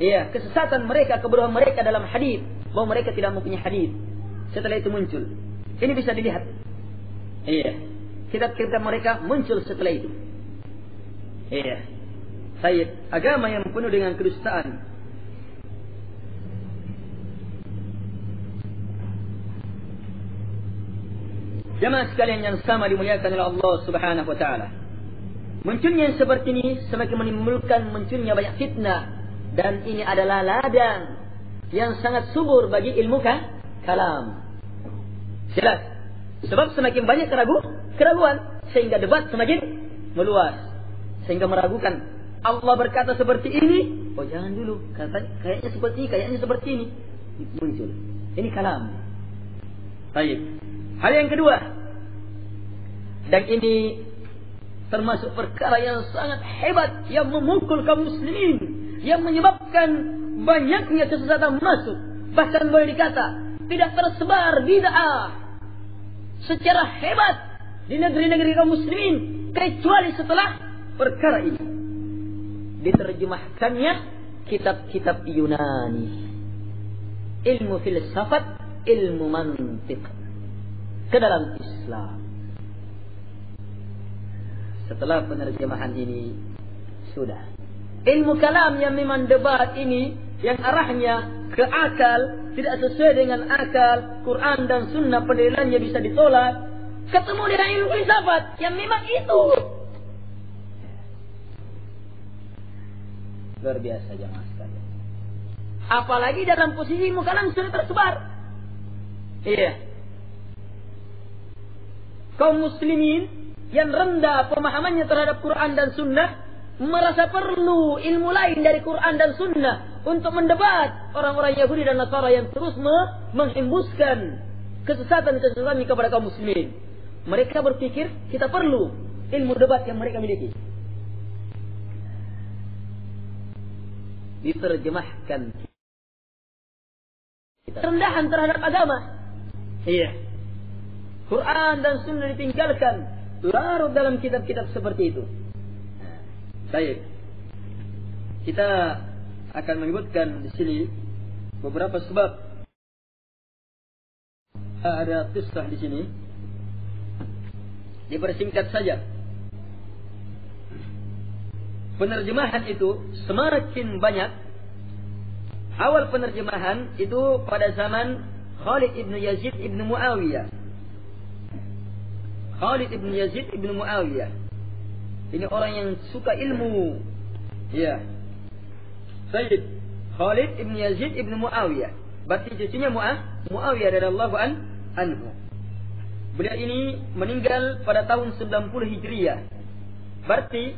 kesesatan mereka, kebodohan mereka dalam hadis, bahwa mereka tidak mempunyai hadis. Setelah itu muncul. Ini bisa dilihat. Iya. Kitab-kitab mereka muncul setelah itu. Iya. Baik, agama yang penuh dengan kedustaan. Jemaah sekalian yang sama dimuliakan oleh Allah Subhanahu wa taala. Munculnya yang seperti ini semakin menimbulkan munculnya banyak fitnah, dan ini adalah ladang yang sangat subur bagi ilmu kalam. Jelas. Sebab semakin banyak keraguan sehingga debat semakin meluas, sehingga meragukan Allah berkata seperti ini, oh jangan dulu, kayaknya seperti ini, kayaknya seperti ini. Muncul. Ini kalam. Baik. Hal yang kedua, dan ini termasuk perkara yang sangat hebat yang memukul kaum muslimin, yang menyebabkan banyaknya kesesatan masuk, bahkan boleh dikata tidak tersebar bid'ah secara hebat di negeri-negeri kaum muslimin kecuali setelah perkara ini diterjemahkannya kitab-kitab Yunani, ilmu filsafat, ilmu mantiq ke dalam Islam. Setelah penerjemahan ini sudah ilmu kalam yang memang debat ini yang arahnya ke akal, tidak sesuai dengan akal, Quran dan Sunnah pendalilannya bisa ditolak, ketemu dengan ilmu filsafat yang memang itu luar biasa jemaah sekalian. Apalagi dalam posisi ilmu kalam sudah tersebar. Iya. Kaum muslimin yang rendah pemahamannya terhadap Quran dan Sunnah merasa perlu ilmu lain dari Quran dan Sunnah untuk mendebat orang-orang Yahudi dan Nasara yang terus menghembuskan kesesatan-kesesatan kepada kaum muslimin. Mereka berpikir kita perlu ilmu debat yang mereka miliki. Diterjemahkan Rendahan terhadap agama. Iya. Quran dan Sunnah ditinggalkan, larut dalam kitab-kitab seperti itu. Baik. Kita akan menyebutkan di sini beberapa sebab. Ada kisah di sini. Dipersingkat saja. Penerjemahan itu semakin banyak. Awal penerjemahan itu pada zaman Khalid ibn Yazid ibn Muawiyah. Khalid ibn Yazid ibn Muawiyah. Ini orang yang suka ilmu. Ya. Sayyid Khalid ibn Yazid ibn Muawiyah. Berarti cucunya Muawiyah radhiyallahu anhu. Beliau ini meninggal pada tahun 90 Hijriah. Berarti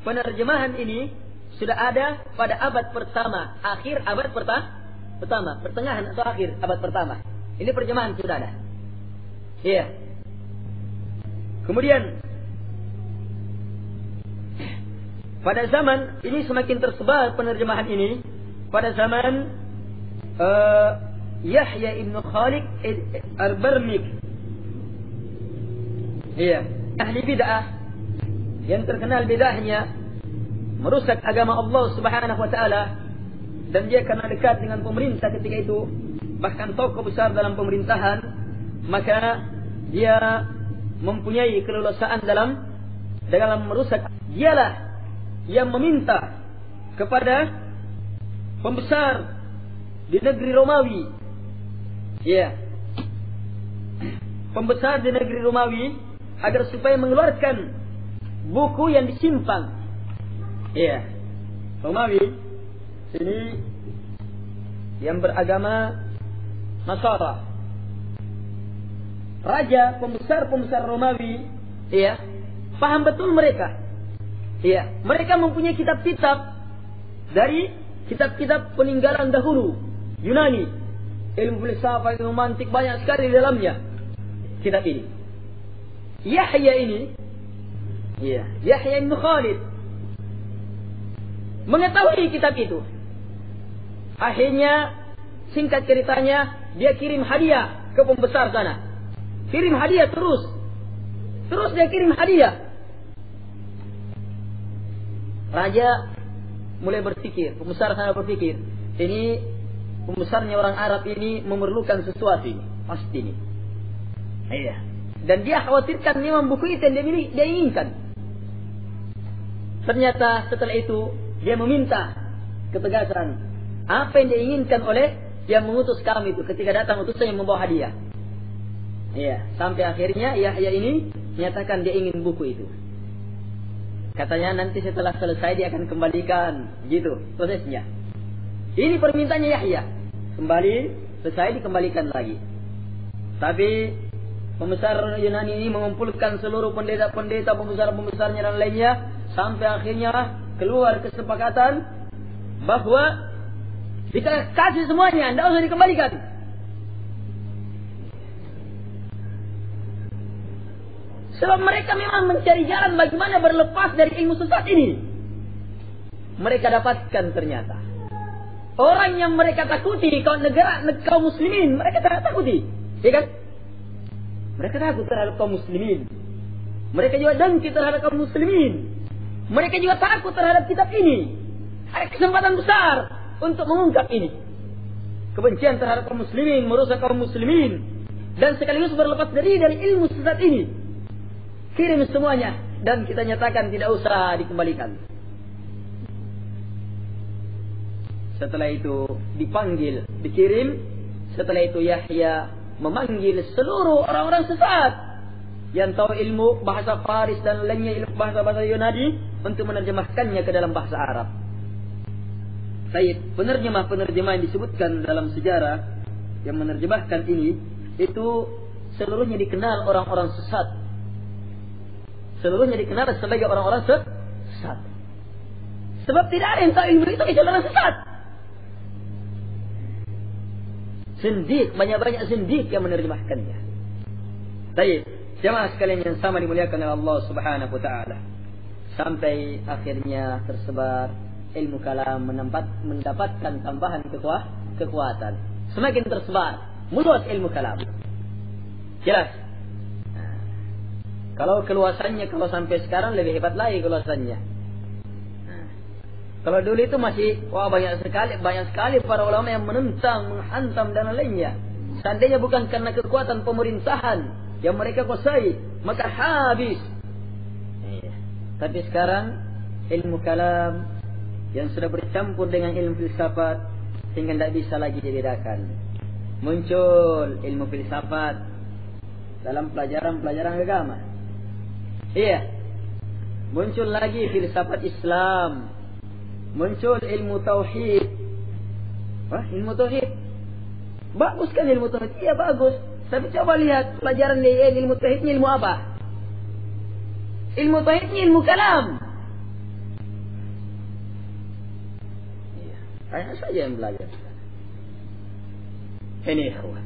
penerjemahan ini sudah ada pada abad pertama, akhir abad pertama, pertengahan atau akhir abad pertama. Ini terjemahan sudah ada. Iya. Kemudian pada zaman ini semakin tersebar penerjemahan ini pada zaman Yahya ibn Khalid al-Barmik. Iya, ahli bid'ah yang terkenal bid'ahnya merusak agama Allah Subhanahu wa taala, dan dia karena dekat dengan pemerintah ketika itu, bahkan tokoh besar dalam pemerintahan, maka dia mempunyai keleluasaan dalam merusak. Dialah yang meminta kepada pembesar di negeri Romawi, ya, pembesar di negeri Romawi, agar supaya mengeluarkan buku yang disimpan. Ya, Romawi sini yang beragama Nasara. Raja, pembesar Romawi, ya, paham betul mereka. Ya, mereka mempunyai kitab-kitab dari kitab-kitab peninggalan dahulu Yunani, ilmu filsafat, ilmu mantik, banyak sekali di dalamnya kitab ini. Yahya ini, ya, Yahya bin Khalid mengetahui kitab itu. Akhirnya, singkat ceritanya, dia kirim hadiah ke pembesar sana. Kirim hadiah terus dia kirim hadiah. Raja mulai berpikir, pembesar sana berpikir, ini pembesarnya orang Arab ini memerlukan sesuatu ini, pasti ini. Iya. Dan dia khawatirkan memang buku itu yang dia inginkan. Ternyata setelah itu dia meminta ketegasan apa yang dia inginkan oleh yang mengutus kami itu ketika datang utusan yang membawa hadiah. Iya, sampai akhirnya Yahya ini menyatakan dia ingin buku itu. Katanya nanti setelah selesai dia akan kembalikan, gitu prosesnya. Ini permintaannya Yahya. Kembali, selesai dikembalikan lagi. Tapi pembesar Yunani ini mengumpulkan seluruh pendeta-pendeta, pembesar-pembesarnya dan lainnya, sampai akhirnya keluar kesepakatan bahwa dikasih semuanya, tidak usah dikembalikan. Sebab mereka memang mencari jalan bagaimana berlepas dari ilmu sesat ini. Mereka dapatkan ternyata orang yang mereka takuti, kaum muslimin, mereka tidak takuti, ya kan? Mereka takut terhadap kaum muslimin. Mereka juga dengki terhadap kaum muslimin. Mereka juga takut terhadap kitab ini. Ada kesempatan besar untuk mengungkap ini. Kebencian terhadap kaum muslimin, merusak kaum muslimin, dan sekaligus berlepas dari ilmu sesat ini. Kirim semuanya, dan kita nyatakan tidak usah dikembalikan. Setelah itu dipanggil, dikirim. Setelah itu Yahya memanggil seluruh orang-orang sesat yang tahu ilmu bahasa Faris dan lainnya, ilmu bahasa-bahasa Yunani, untuk menerjemahkannya ke dalam bahasa Arab. Penerjemah-penerjemah yang disebutkan dalam sejarah yang menerjemahkan ini, itu seluruhnya dikenal orang-orang sesat. Seluruhnya dikenal sebagai orang-orang sesat. Sebab tidak ada yang tahu ilmu itu kecuali orang sesat. Sindik, banyak-banyak sindik yang menerjemahkannya. Baik, jemaah sekalian yang sama dimuliakan oleh Allah Subhanahu wa taala. Sampai akhirnya tersebar ilmu kalam, mendapatkan tambahan kekuatan. semakin tersebar, meluas ilmu kalam. Jelas. Kalau keluasannya, kalau sampai sekarang lebih hebat lagi keluasannya. Kalau dulu itu masih banyak sekali para ulama yang menentang, menghantam dan lainnya. Seandainya bukan karena kekuatan pemerintahan yang mereka kuasai, maka habis. Tapi sekarang ilmu kalam yang sudah bercampur dengan ilmu filsafat sehingga tidak bisa lagi dibedakan. Muncul ilmu filsafat dalam pelajaran agama. Iya. Muncul lagi filsafat Islam. Muncul ilmu tauhid. Ilmu tauhid. Bagus kan ilmu tauhid? Iya bagus. Tapi coba lihat pelajaran ilmu tauhidnya ilmu apa? Ilmu tauhidnya ilmu kalam. Iya. Banyak saja yang belajar. Ini ikhwan.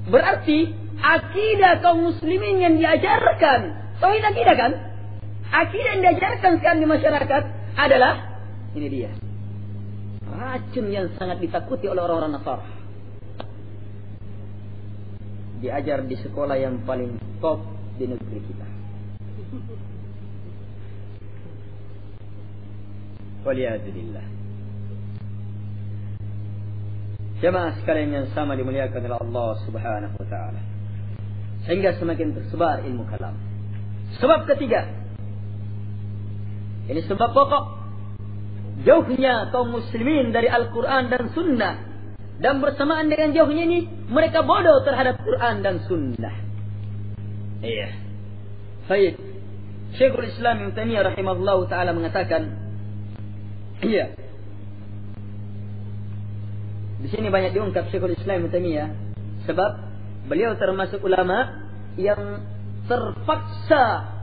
Berarti akidah kaum muslimin yang diajarkan, tauhid akidah kan? Akidah yang diajarkan sekarang di masyarakat adalah ini dia. Racun yang sangat ditakuti oleh orang-orang Nasara. Diajar di sekolah yang paling top di negeri kita. Waliyadzubillah. Jemaah sekalian yang sama dimuliakan oleh Allah Subhanahu wa taala. Sehingga semakin tersebar ilmu kalam. Sebab ketiga. Ini sebab pokok. Jauhnya kaum muslimin dari Al-Quran dan Sunnah. Dan bersamaan dengan jauhnya ini, mereka bodoh terhadap Quran dan Sunnah. Iya. Baik. Syekhul Islam Ibnu Taimiyah rahimahullah ta'ala mengatakan, iya. Di sini banyak diungkap Syekhul Islam Ibnu Taimiyah sebab beliau termasuk ulama yang terpaksa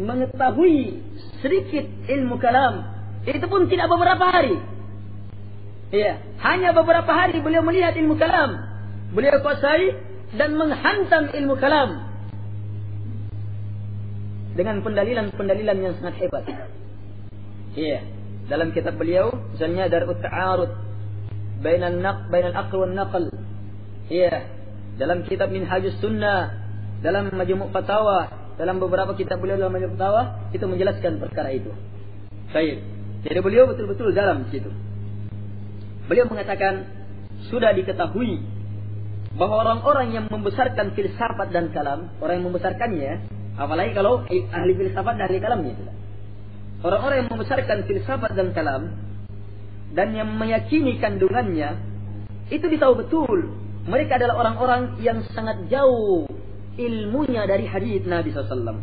mengetahui sedikit ilmu kalam. Itu pun tidak beberapa hari. Iya, hanya beberapa hari beliau melihat ilmu kalam. Beliau kuasai dan menghantam ilmu kalam dengan pendalilan-pendalilan yang sangat hebat. Iya, dalam kitab beliau misalnya Dar'ut Ta'arud bainal aql wan naql. Iya, dalam kitab Minhajus Sunnah, dalam Majmu' Fatawa, dalam beberapa kitab beliau dalam Majmu' Fatawa itu menjelaskan perkara itu. Baik. Jadi beliau betul-betul dalam situ. Beliau mengatakan sudah diketahui bahwa orang-orang yang membesarkan filsafat dan kalam, orang yang membesarkannya, apalagi kalau ahli filsafat dan ahli kalamnya, orang-orang yang membesarkan filsafat dan kalam dan yang meyakini kandungannya, itu ditahu betul mereka adalah orang-orang yang sangat jauh ilmunya dari hadits Nabi SAW.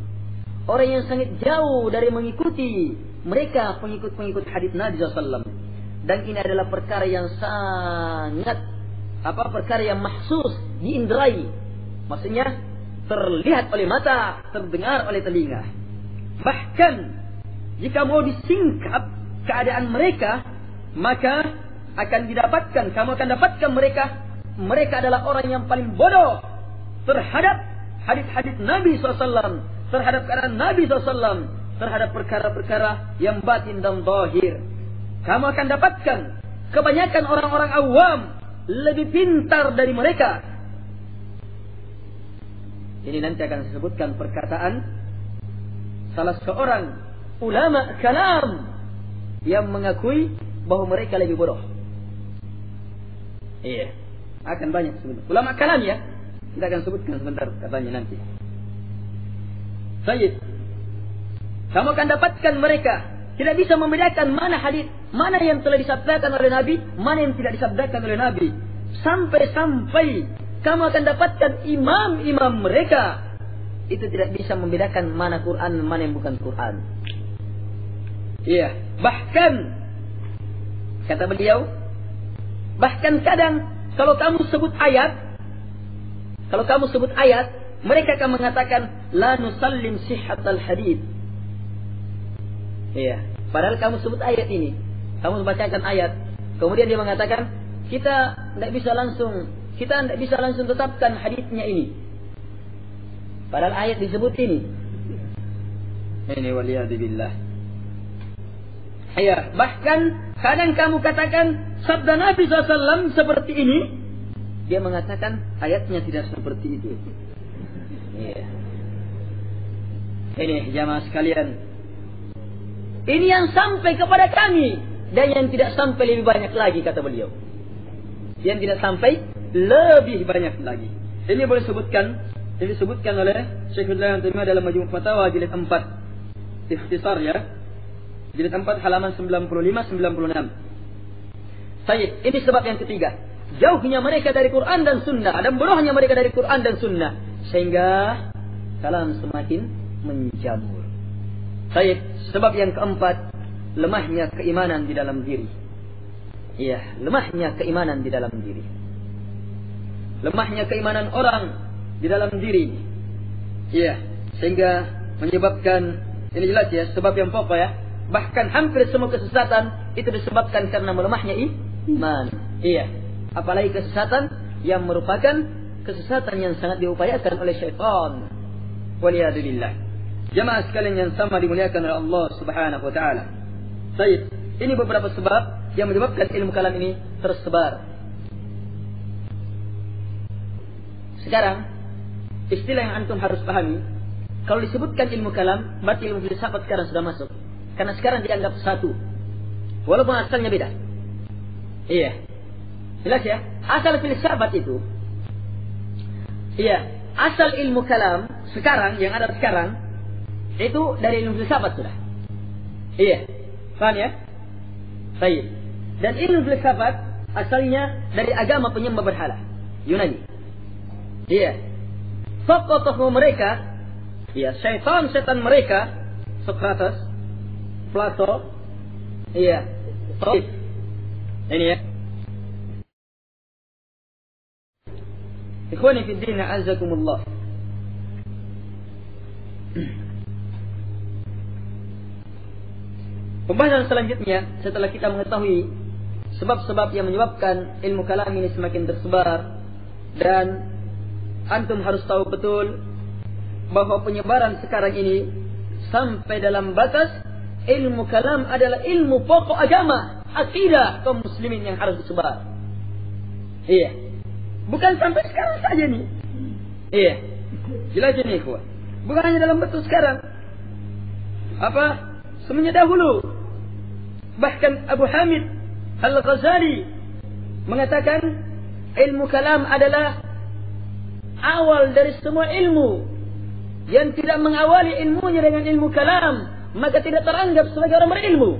Orang yang sangat jauh dari mengikuti mereka pengikut-pengikut hadits Nabi SAW. Dan ini adalah perkara yang sangat perkara yang mahsus, diindrai. Maksudnya terlihat oleh mata, terdengar oleh telinga. Bahkan jika mau disingkap keadaan mereka, maka kamu akan dapatkan mereka adalah orang yang paling bodoh terhadap hadis-hadis Nabi SAW, terhadap keadaan Nabi SAW, terhadap perkara-perkara yang batin dan zahir. Kamu akan dapatkan kebanyakan orang-orang awam lebih pintar dari mereka. Ini nanti akan disebutkan perkataan salah seorang ulama kalam yang mengakui bahwa mereka lebih bodoh. Iya, akan banyak sebentar. Ulama kalam ya, kita akan sebutkan sebentar katanya nanti. Baik. Kamu akan dapatkan mereka tidak bisa membedakan mana hadis, mana yang telah disabdakan oleh Nabi, mana yang tidak disabdakan oleh Nabi. Sampai-sampai kamu akan dapatkan imam-imam mereka itu tidak bisa membedakan mana Quran, mana yang bukan Quran. Iya, bahkan kata beliau, bahkan kadang kalau kamu sebut ayat, mereka akan mengatakan la nusallim sihhatal hadits. Iya, padahal kamu sebut ayat ini, kamu membacakan ayat, kemudian dia mengatakan kita tidak bisa langsung tetapkan hadisnya ini. Padahal ayat disebut ini. Ini waliyadzubillah. Iya, bahkan kadang kamu katakan sabda Nabi SAW seperti ini, dia mengatakan ayatnya tidak seperti itu. Iya. Ini jamaah sekalian, ini yang sampai kepada kami, dan yang tidak sampai lebih banyak lagi, kata beliau. Yang tidak sampai lebih banyak lagi. Ini boleh sebutkan, ini disebutkan oleh Syekhul Islam Taimiyah dalam Majmu' Fatawa jilid 4, ikhtisar ya, jilid 4 halaman 95-96. Baik, ini sebab yang ketiga. Jauhnya mereka dari Quran dan Sunnah, dan bodohnya mereka dari Quran dan Sunnah, sehingga kalam semakin menjamur. Baik, sebab yang keempat, lemahnya keimanan di dalam diri. Iya, lemahnya keimanan di dalam diri. Lemahnya keimanan orang di dalam diri. Iya, sehingga menyebabkan, ini jelas ya, sebab yang pokok ya. Bahkan hampir semua kesesatan itu disebabkan karena melemahnya iman. Iya, apalagi kesesatan yang merupakan kesesatan yang sangat diupayakan oleh syaitan. Waliyadzubillah. Jamaah sekalian yang sama dimuliakan oleh Allah Subhanahu wa taala. Baik, ini beberapa sebab yang menyebabkan ilmu kalam ini tersebar. Sekarang, istilah yang antum harus pahami, kalau disebutkan ilmu kalam, berarti ilmu filsafat sekarang sudah masuk. Karena sekarang dianggap satu, walaupun asalnya beda. Iya, jelas ya. Asal filsafat itu, iya, asal ilmu kalam sekarang yang ada sekarang itu dari ilmu filsafat sudah. Iya, paham ya? Baik. Dan ilmu filsafat asalnya dari agama penyembah berhala Yunani. Iya. Tokoh-tokoh mereka, iya, setan mereka, Socrates, Plato, iya, ini ya. Ikhwani fi din, a'azzakumullah. Pembahasan selanjutnya, setelah kita mengetahui sebab-sebab yang menyebabkan ilmu kalam ini semakin tersebar, dan antum harus tahu betul bahwa penyebaran sekarang ini sampai dalam batas ilmu kalam adalah ilmu pokok agama, akidah kaum muslimin yang harus disebar. Iya, bukan sampai sekarang saja nih. Iya, jelas ini ikhwan. Bukan hanya dalam bentuk sekarang. Apa? Semenjak dahulu. Bahkan Abu Hamid Al-Ghazali mengatakan ilmu kalam adalah awal dari semua ilmu. Yang tidak mengawali ilmunya dengan ilmu kalam, maka tidak teranggap sebagai orang berilmu.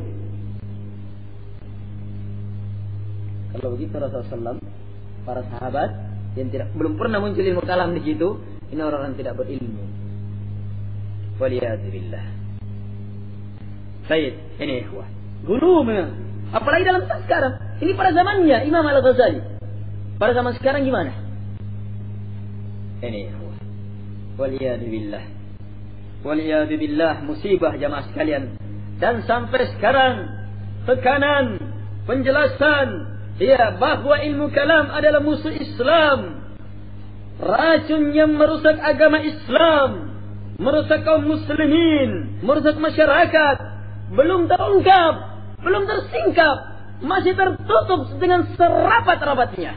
Kalau begitu Rasulullah SAW, para sahabat yang belum pernah muncul ilmu kalam di situ, ini orang-orang tidak berilmu. Waliyadzubillah. Baik, ini ikhwah. Guru memang. Apalagi dalam sekarang. Ini pada zamannya Imam Al-Ghazali. Pada zaman sekarang gimana? Ini ikhwah. Waliyadzubillah. Waliyadzubillah, musibah jamaah sekalian. Dan sampai sekarang tekanan, penjelasan, ya, bahwa ilmu kalam adalah musuh Islam, racun yang merusak agama Islam, merusak kaum muslimin, merusak masyarakat, belum terungkap, belum tersingkap, masih tertutup dengan serapat-rapatnya.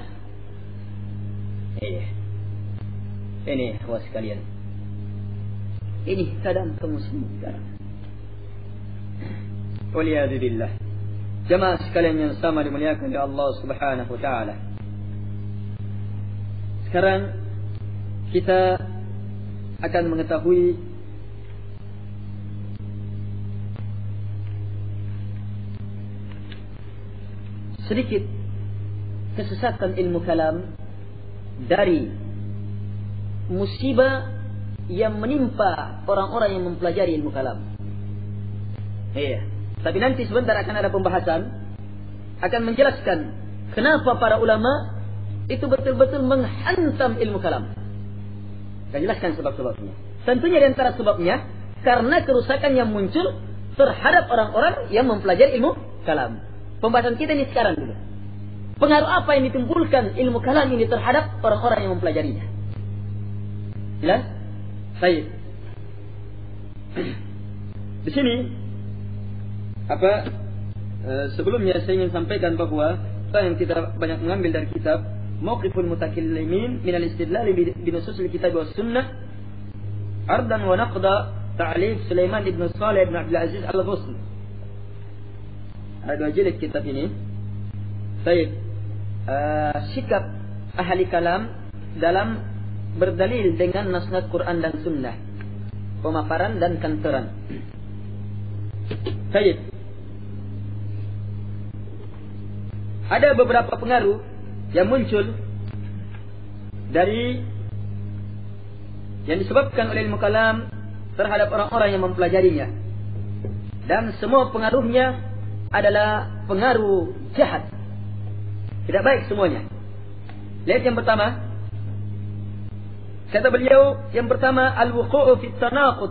Ini awas sekalian. Ini keadaan kaum muslimin sekarang. Waliyadzubillah. Jamaah sekalian yang sama dimuliakan oleh Allah Subhanahu wa taala. Sekarang kita akan mengetahui sedikit kesesatan ilmu kalam dari musibah yang menimpa orang-orang yang mempelajari ilmu kalam. Iya. Tapi nanti sebentar akan ada pembahasan, akan menjelaskan kenapa para ulama itu betul-betul menghantam ilmu kalam. Akan jelaskan sebab-sebabnya. Tentunya di antara sebabnya karena kerusakan yang muncul terhadap orang-orang yang mempelajari ilmu kalam. Pembahasan kita ini sekarang dulu. Pengaruh apa yang ditimbulkan ilmu kalam ini terhadap orang-orang yang mempelajarinya? Jelas? Baik. Di sini sebelumnya saya ingin sampaikan bahwa yang kita banyak mengambil dari kitab Mauqiful Mutakallimin min al-Istidlal bi Nususil Kitab was Sunnah Ardan wa Naqda Ta'lif Sulaiman ibn Salih ibn Abdul Aziz Al-Ghusn. Ada 2 jilid kitab ini. Baik. Sikap ahli kalam dalam berdalil dengan nas-nas Quran dan Sunnah, pemaparan dan kantoran. Baik. Ada beberapa pengaruh yang muncul dari yang disebabkan oleh ilmu kalam terhadap orang-orang yang mempelajarinya, dan semua pengaruhnya adalah pengaruh jahat, tidak baik semuanya. Lihat yang pertama, kata beliau, yang pertama al-wuqu'u fi tanaqud.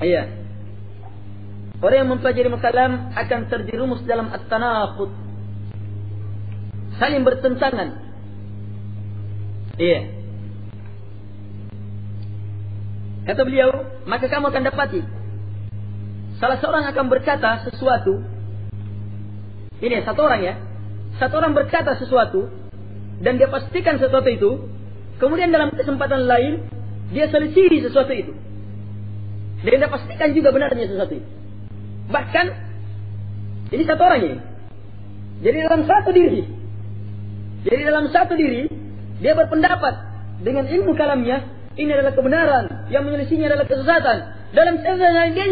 Iya. Orang yang mempelajari kalam akan terjerumus dalam at-tanaqud, saling bertentangan. Iya. Kata beliau, maka kamu akan dapati salah seorang akan berkata sesuatu. Ini satu orang ya. Satu orang berkata sesuatu dan dia pastikan sesuatu itu, kemudian dalam kesempatan lain dia selisihi sesuatu itu. Dan dia pastikan juga benarnya sesuatu itu. Bahkan ini satu orang ini. Jadi dalam satu diri dia berpendapat dengan ilmu kalamnya, ini adalah kebenaran, yang menyelisihinya adalah kesesatan. Dalam kesesatan dia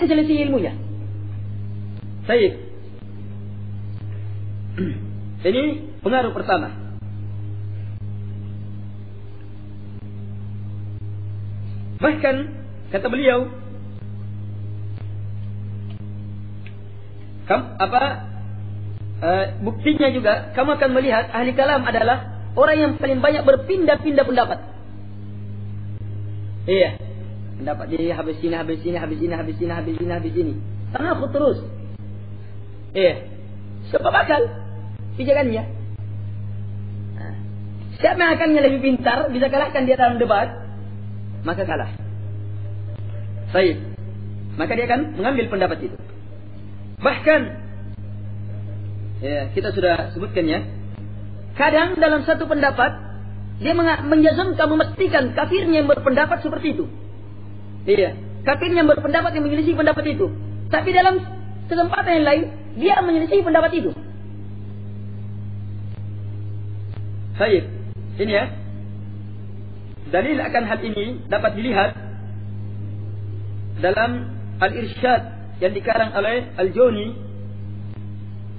selisihi ilmunya. Baik. Ini pengaruh pertama. Bahkan kata beliau, buktinya juga kamu akan melihat ahli kalam adalah orang yang paling banyak berpindah-pindah pendapat. Iya. Pendapat dia habis sini. Tanah aku terus. Iya. Sebab akal pijakannya. Siapa yang akalnya lebih pintar bisa kalahkan dia dalam debat, maka kalah. Baik. Maka dia akan mengambil pendapat itu. Bahkan ya, kita sudah sebutkan ya. Kadang dalam satu pendapat dia menjazmkan, memastikan kafirnya yang berpendapat seperti itu. Iya, kafirnya yang berpendapat yang menyelisih pendapat itu. Tapi dalam kesempatan yang lain dia menyelisih pendapat itu. Baik, ini ya. Dalil akan hal ini dapat dilihat dalam Al-Irsyad yang dikarang oleh Al-Juni,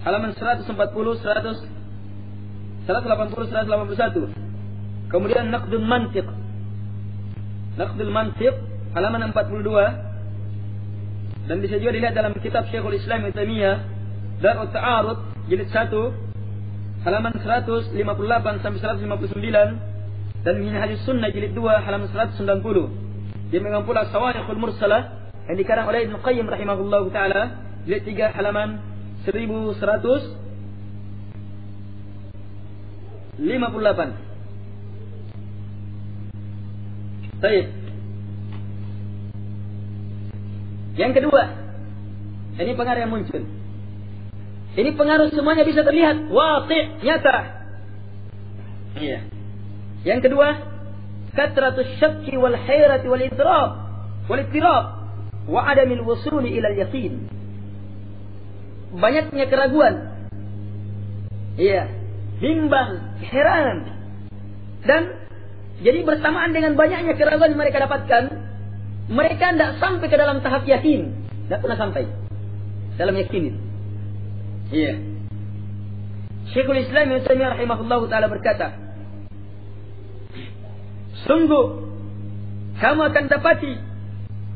halaman 140, 181. Kemudian Naqdul Mantiq halaman 42. Dan bisa juga dilihat dalam kitab Syekhul Islam Ibnu Taimiyah Dar'ut Ta'arud jilid 1 halaman 158 sampai 159, dan Minhajus Sunnah jilid 2 halaman 190. Dia mengambil pula Sawa'iqul Mursalah yang dikarang oleh Ibnu Qayyim rahimahullahu taala jilid 3 halaman 1158. Baik. Yang kedua, ini pengaruh yang muncul. Ini pengaruh semuanya bisa terlihat waqi', nyata. Iya. Yang kedua, katratus syakki wal hairati wal ittirab wa adamil wusuli ila al-yaqin. Banyaknya keraguan. Iya, bimbang, heran. Dan jadi bersamaan dengan banyaknya keraguan yang mereka dapatkan, mereka tidak sampai ke dalam tahap yakin. Tidak pernah sampai dalam yakin itu. Iya. Syekhul Islam Ibnu Taimiyah rahimahullahu taala berkata, sungguh kamu akan dapati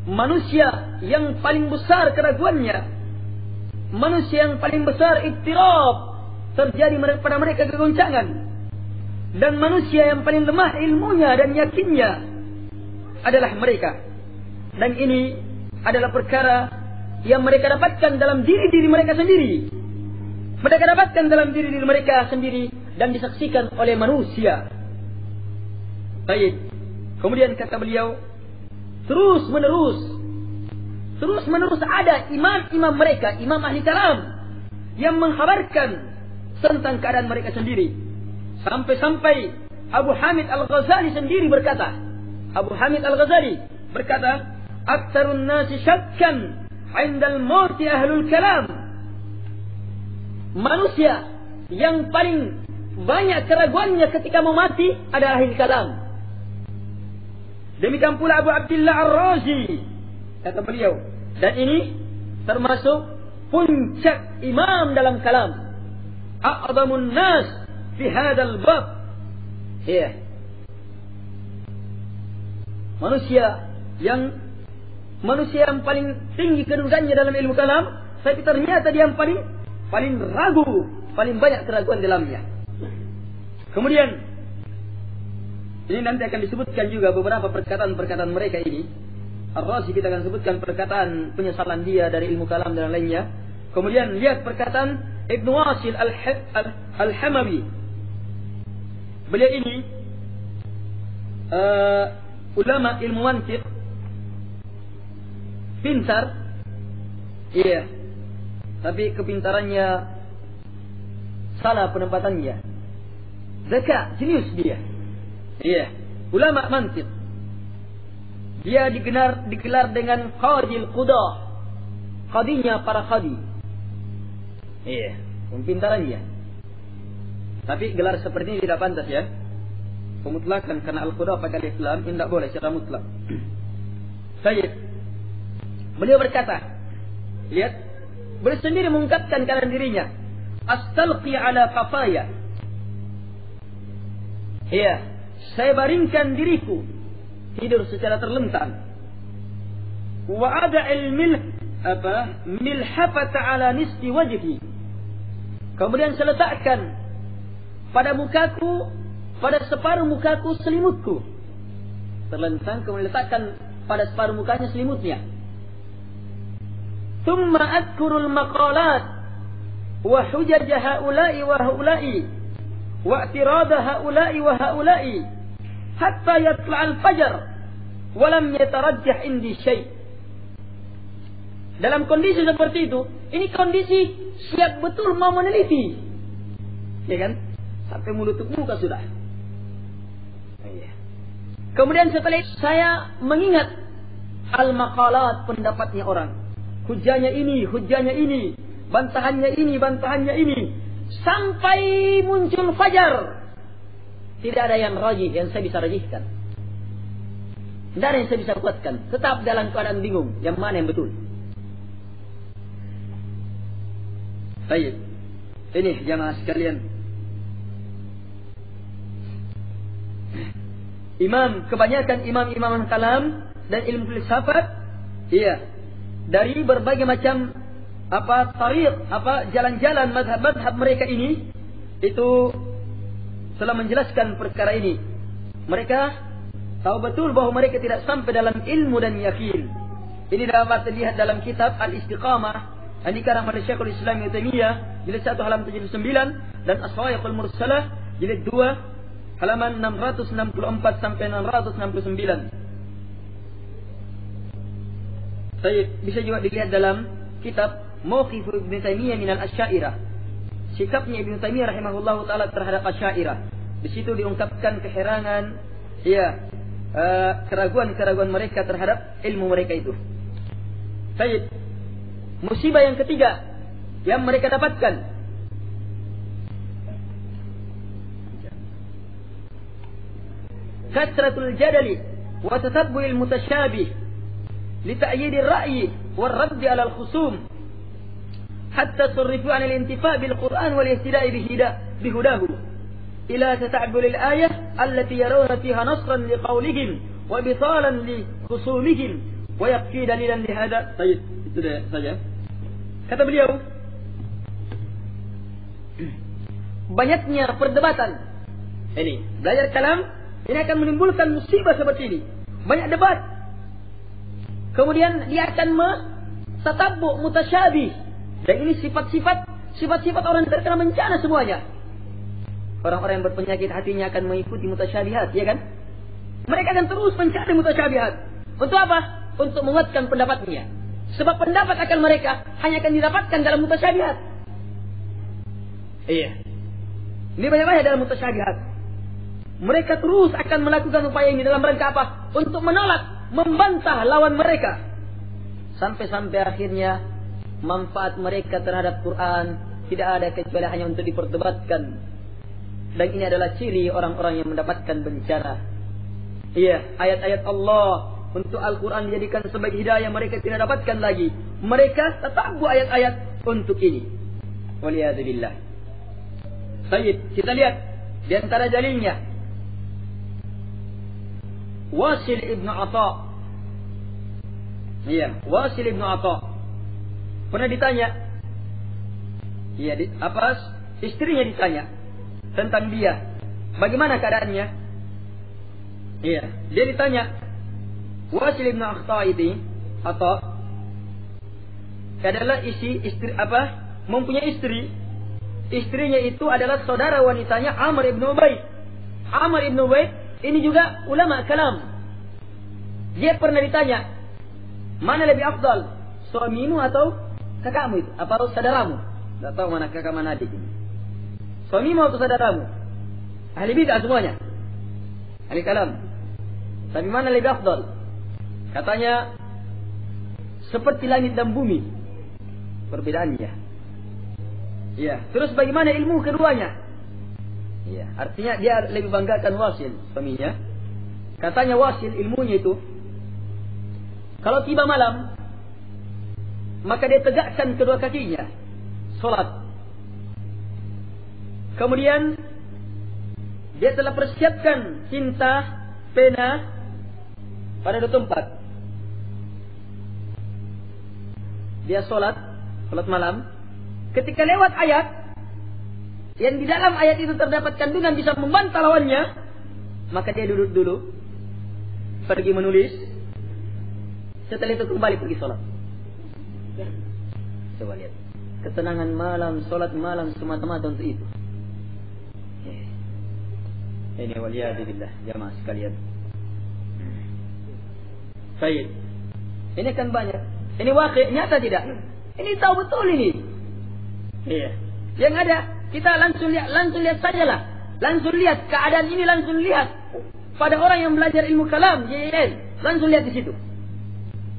manusia yang paling besar keraguannya, manusia yang paling besar ittirab, terjadi pada mereka kegoncangan, dan manusia yang paling lemah ilmunya dan yakinnya adalah mereka. Dan ini adalah perkara yang mereka dapatkan dalam diri mereka sendiri. Mereka dapatkan dalam diri mereka sendiri dan disaksikan oleh manusia. Baik. Kemudian kata beliau, terus menerus ada imam-imam mereka, imam ahli kalam, yang mengkhabarkan tentang keadaan mereka sendiri. Sampai-sampai Abu Hamid Al-Ghazali sendiri berkata, "Aktsarun nasi syakkan 'indal mauti ahlul kalam." Manusia yang paling banyak keraguannya ketika mau mati adalah ahli kalam. Demikian pula Abu Abdullah Ar-Razi, kata beliau, dan ini termasuk puncak imam dalam kalam. A'zamun nas fi hadzal bab. Manusia yang paling tinggi kedudukannya dalam ilmu kalam, tapi ternyata dia yang paling ragu, paling banyak keraguan dalamnya. Kemudian ini nanti akan disebutkan juga beberapa perkataan-perkataan mereka ini. Ar-Razi kita akan sebutkan perkataan penyesalan dia dari ilmu kalam dan lainnya. Kemudian lihat perkataan Ibnu Wasil Al-Hamawi. Beliau ini ulama ilmu mantiq, pintar, tapi kepintarannya salah penempatannya. Zaka, jenius dia. Ulama mantiq. Dia digelar dengan qadil qudah. Qadinya para qadi. Kepintaran dia. Tapi gelar seperti ini tidak pantas ya. Pemutlakan karena al-qudah pakai Islam tidak boleh secara mutlak. Sayyid. Beliau berkata, lihat, beliau sendiri mengungkapkan keadaan dirinya. Astalqi ala qafaya. Saya baringkan diriku tidur secara terlentang. Wa ada'il milhafata ala nisfi wajhi. Kemudian saya letakkan pada mukaku, pada separuh mukaku selimutku. Terlentang, kemudian letakkan pada separuh mukanya selimutnya. Thumma adkurul maqalat wa hujaj haula'i wa haula'i wa i'tirada haula'i wa haula'i hatta yatla'al fajar wa lam yatarajjah indi syai'. Dalam kondisi seperti itu, ini kondisi siap betul mau meneliti. Ya kan? Sampai mulut muka sudah. Kemudian setelah itu saya mengingat al-maqalat, pendapatnya orang. Hujahnya ini, bantahannya ini. Sampai muncul fajar. Tidak ada yang rajih, yang saya bisa rajihkan. Tidak ada yang saya bisa kuatkan. Tetap dalam keadaan bingung. Yang mana yang betul? Baik. Ini jamaah sekalian. Kebanyakan imam-imam kalam dan ilmu filsafat, dari berbagai macam jalan-jalan mazhab mereka ini, itu telah menjelaskan perkara ini. Mereka tahu betul bahwa mereka tidak sampai dalam ilmu dan yakin. Ini dapat dilihat dalam kitab Al-Istiqamah yang dikarang oleh Syekhul Islam Ibnu Taimiyah, jilid 1 halaman 79, dan As-Sawa'iqul Mursalah jilid 2 halaman 664 sampai 669. Bisa juga dilihat dalam kitab Mauqif Ibnu Taimiyah minal Asy'ariyah. Sikapnya Ibnu Taimiyah rahimahullahu taala terhadap Asy'ariyah. Di situ diungkapkan keherangan, keraguan-keraguan mereka terhadap ilmu mereka itu. Baik. Musibah yang ketiga yang mereka dapatkan, kasratul jadali wa tatabbu'il mutasyabih li ta'yid ar-ra'yi wal radd 'ala al-khusum hatta surrifu 'an al-intifa' bil Qur'an wal ihtida'i bihudahu ila tata'abbul al-ayah allati yarawna fiha nasran li qawlihim wa bitalan li khusumihim wa yakfi dalilan li hadha. Baik, itu saja. Kata beliau, banyaknya perdebatan. Ini belajar kalam ini akan menimbulkan musibah seperti ini. Banyak debat. Kemudian dia akan tatabbu mutasyabih. Dan ini sifat-sifat orang yang terkena bencana semuanya. Orang-orang yang berpenyakit hatinya akan mengikuti mutasyabihat, ya kan? Mereka akan terus mencari mutasyabihat. Untuk apa? Untuk menguatkan pendapatnya. Sebab pendapat akan mereka hanya akan didapatkan dalam mutasyabihat. Iya. Ini banyak-banyak dalam mutasyabihat. Mereka terus akan melakukan upaya ini dalam rangka apa? Untuk menolak, membantah lawan mereka. Sampai-sampai akhirnya manfaat mereka terhadap Quran tidak ada kecuali hanya untuk diperdebatkan. Dan ini adalah ciri orang-orang yang mendapatkan bencana. Iya, ayat-ayat Allah untuk Al-Quran dijadikan sebagai hidayah, mereka tidak dapatkan lagi. Mereka tetap buat ayat-ayat untuk ini. Waliyadzubillah. Baik, kita lihat di antara dalilnya. Wasil ibn Atha. Iya, Wasil ibn Atha. Pernah ditanya. Iya, istrinya ditanya tentang dia. Bagaimana keadaannya? Iya, dia ditanya. Wasil ibn Atha ini adalah istri mempunyai istri. Istrinya itu adalah saudara wanitanya Amr ibn Ubaid. Amr ibn Ubaid ini juga ulama kalam. Dia pernah ditanya, mana lebih afdal, suamimu atau kakakmu itu? Atau saudaramu? Tidak tahu mana kakak mana adik ini. Suamimu atau saudaramu? Ahli bid'ah semuanya. Ahli kalam. Tapi mana lebih afdal? Katanya seperti langit dan bumi perbedaannya. Ya, terus bagaimana ilmu keduanya? Ya, artinya dia lebih banggakan Wasil suaminya. Katanya Wasil ilmunya itu kalau tiba malam maka dia tegakkan kedua kakinya salat. Kemudian dia telah persiapkan tinta, pena pada dua tempat. Dia salat malam. Ketika lewat ayat yang di dalam ayat itu terdapat kandungan bisa membantah lawannya, maka dia duduk dulu, pergi menulis, setelah itu kembali pergi sholat. Ya. Coba lihat, ketenangan malam, sholat malam semata-mata untuk itu. Ini waliyadzubillah, jamaah sekalian. Baik, ini kan banyak. Ini wakil, nyata tidak? Ini tahu betul ini. Iya. Yang ada kita langsung lihat sajalah. Langsung lihat keadaan ini, langsung lihat pada orang yang belajar ilmu kalam, JIN, langsung lihat di situ.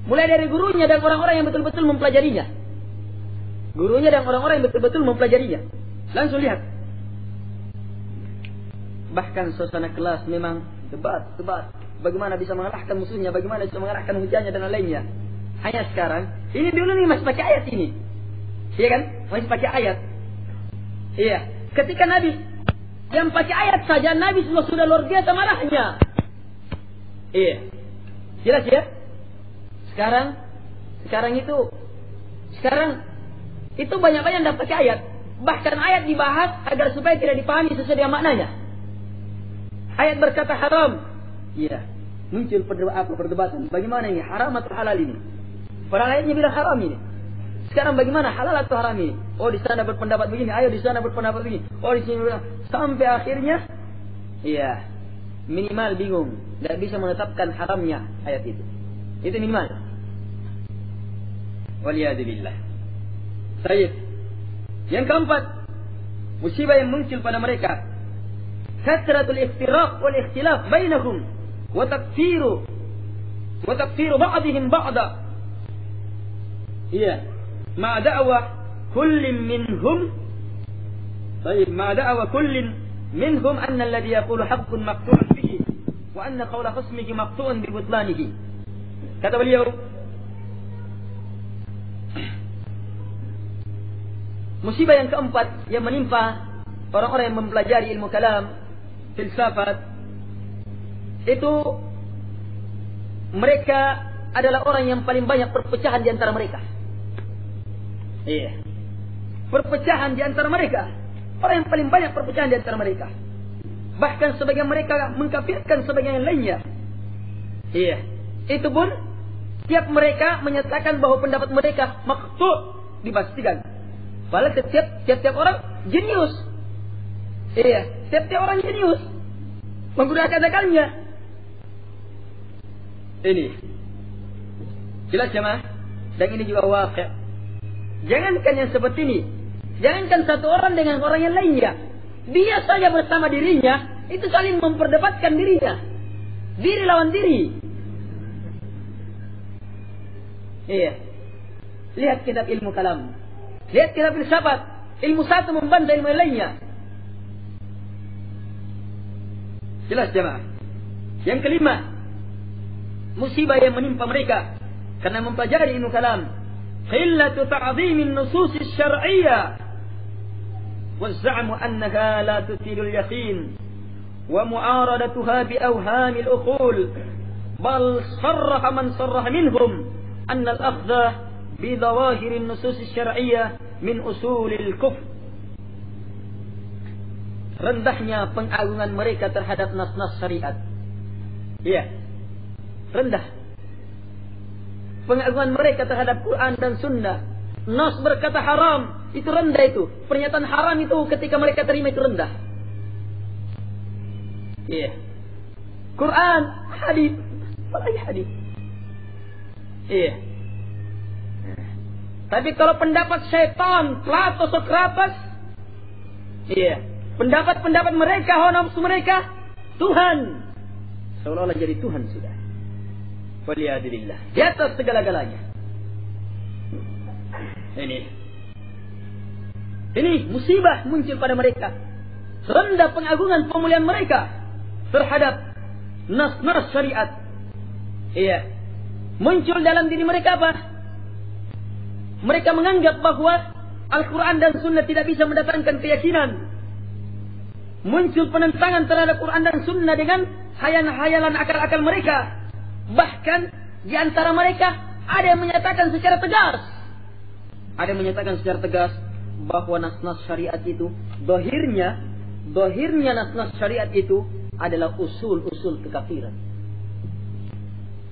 Mulai dari gurunya dan orang-orang yang betul-betul mempelajarinya. Gurunya dan orang-orang yang betul-betul mempelajarinya. Langsung lihat. Bahkan suasana kelas memang debat. Bagaimana bisa mengalahkan musuhnya, bagaimana bisa mengalahkan hujannya dan lainnya. Hanya sekarang, ini dulu nih masih pakai ayat ini. Iya kan? Masih pakai ayat. Iya. Ketika Nabi yang pakai ayat saja, Nabi sudah luar biasa marahnya. Iya. Jelas ya? Sekarang itu banyak-banyak yang pakai ayat. Bahkan ayat dibahas agar supaya tidak dipahami sesuai dengan maknanya. Ayat berkata haram. Iya. Muncul perdebatan. Bagaimana ini? Haram atau halal ini? Padahal ayatnya bilang haram ini. Sekarang bagaimana halal atau haram ini? Oh, di sana berpendapat begini, ayo di sana berpendapat begini. Oh, di sini sampai akhirnya iya, minimal bingung, tidak bisa menetapkan haramnya ayat itu. Itu minimal. Waliyadzubillah. Baik. Yang keempat, musibah yang muncul pada mereka. Kathratul iftiraq wal ikhtilaf bainahum wa takfiru ba'dihim ba'da. Iya. مع دعوى كل منهم أن الذي يقول حق مقطوع به وأن قول خصمه مقطوع ببطلانه. Kata beliau, musibah yang keempat yang menimpa orang-orang yang mempelajari ilmu kalam, filsafat, itu mereka adalah orang yang paling banyak perpecahan di antara mereka. Iya. Perpecahan di antara mereka. Orang yang paling banyak perpecahan di antara mereka. Bahkan sebagian mereka mengkafirkan sebagian yang lainnya. Iya. Itu pun tiap mereka menyatakan bahwa pendapat mereka maqtu' dipastikan. Padahal tiap orang jenius. Iya. Tiap orang jenius menggunakan akalnya. Ini. Jelas jemaah. Dan ini juga waqi'. Jangankan yang seperti ini, Jangankan satu orang dengan orang yang lainnya. Dia saja bersama dirinya, itu saling memperdebatkan dirinya. Diri lawan diri. Iya. Lihat kitab ilmu kalam. Lihat kitab filsafat. Ilmu satu membantah ilmu lainnya. Jelas jemaah. Yang kelima, musibah yang menimpa mereka karena mempelajari ilmu kalam. Qillatu ta'zimin nusus syar'iyyah wa za'mu annaha la tufidu al-yaqin wa mu'aradatuha bi awhamil uqul bal sarraha man sarraha minhum anna al-akhdha bi dhawahir an-nusus syar'iyyah min usulil kufr. Rendahnya pengagungan mereka terhadap nas-nas syariat. Iya. Rendah. Pengagungan mereka terhadap Quran dan Sunnah. Nas berkata haram, itu rendah itu. Pernyataan haram itu ketika mereka terima itu rendah. Iya. Quran, hadis, apalagi hadis. Iya. Tapi kalau pendapat syaitan, Plato, Sokrates, iya. Pendapat-pendapat mereka, hawa nafsu mereka, Tuhan. Seolah-olah jadi Tuhan sudah. Waliyadillah. Di atas segala-galanya. Ini musibah muncul pada mereka. Rendah pengagungan pemulihan mereka terhadap nas-nas syariat. Iya. Muncul dalam diri mereka apa? Mereka menganggap bahwa Al-Quran dan Sunnah tidak bisa mendatangkan keyakinan. Muncul penentangan terhadap Quran dan Sunnah dengan hayalan akal-akal mereka. Bahkan di antara mereka ada yang menyatakan secara tegas. Ada yang menyatakan secara tegas bahwa nas-nas syariat itu dohirnya nas-nas syariat itu adalah usul-usul kekafiran.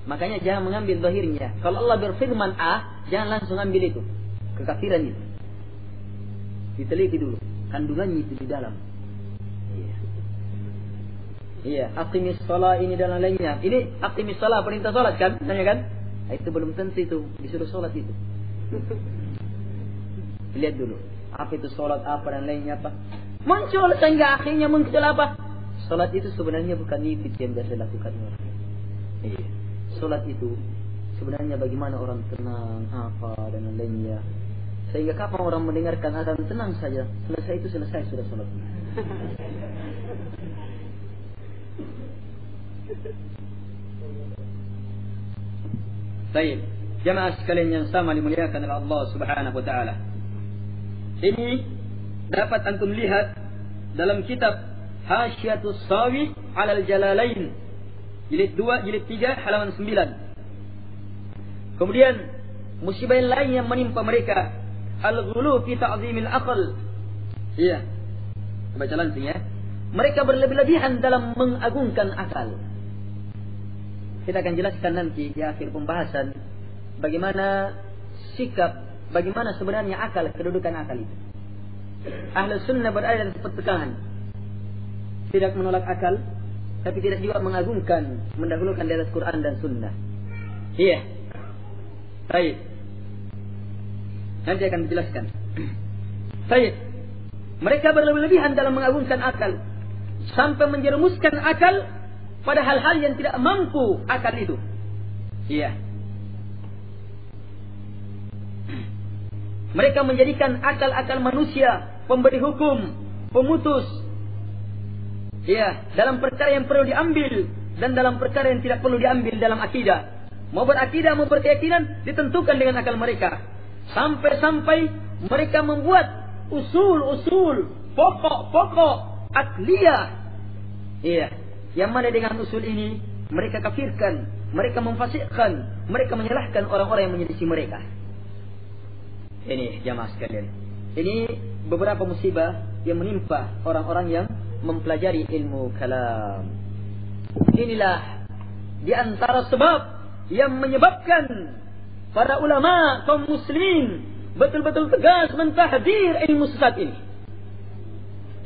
Makanya jangan mengambil dohirnya. Kalau Allah berfirman A, jangan langsung ambil itu. Kekafiran itu. Diteliti dulu kandungannya itu di dalam. Iya, aqimis shalah ini dan lainnya. Ini aqimis shalah perintah salat kan? Tanya kan? Itu belum tentu itu disuruh salat itu. Lihat dulu, apa itu salat apa dan lainnya apa? Muncul sehingga akhirnya muncul apa? Salat itu sebenarnya bukan itu yang biasa dilakukan orang. Iya. Salat itu sebenarnya bagaimana orang tenang apa dan lainnya. Sehingga kapan orang mendengarkan azan tenang saja. Selesai itu selesai sudah salat. Baik, jemaah sekalian yang sama dimuliakan oleh Allah Subhanahu wa taala. Ini dapat antum lihat dalam kitab Hasyiatus Sawi 'alal Jalalain jilid 2 jilid 3 halaman 9. Kemudian musibah lain yang menimpa mereka, al-ghulu fi ta'zimil aql. Iya. Baca langsung ya. Mereka berlebih-lebihan dalam mengagungkan akal. Kita akan jelaskan nanti di akhir pembahasan bagaimana sikap, bagaimana sebenarnya akal, kedudukan akal itu. Ahlus sunnah berada di pertengahan. Tidak menolak akal, tapi tidak juga mengagungkan, mendahulukan di atas Quran dan Sunnah. Iya. Baik. Nanti akan dijelaskan. Baik. Mereka berlebihan dalam mengagungkan akal sampai menjerumuskan akal pada hal-hal yang tidak mampu akal itu. Iya. Mereka menjadikan akal-akal manusia pemberi hukum, pemutus. Iya, dalam perkara yang perlu diambil dan dalam perkara yang tidak perlu diambil dalam akidah. Mau berakidah, mau berkeyakinan ditentukan dengan akal mereka. Sampai-sampai mereka membuat usul-usul, pokok-pokok akliyah. Iya. Yang mana dengan usul ini mereka kafirkan, mereka memfasikkan, mereka menyalahkan orang-orang yang menyelisih mereka. Ini jamaah sekalian. Ini beberapa musibah yang menimpa orang-orang yang mempelajari ilmu kalam. Inilah di antara sebab yang menyebabkan para ulama kaum muslimin betul-betul tegas mentahdir ilmu sesat ini.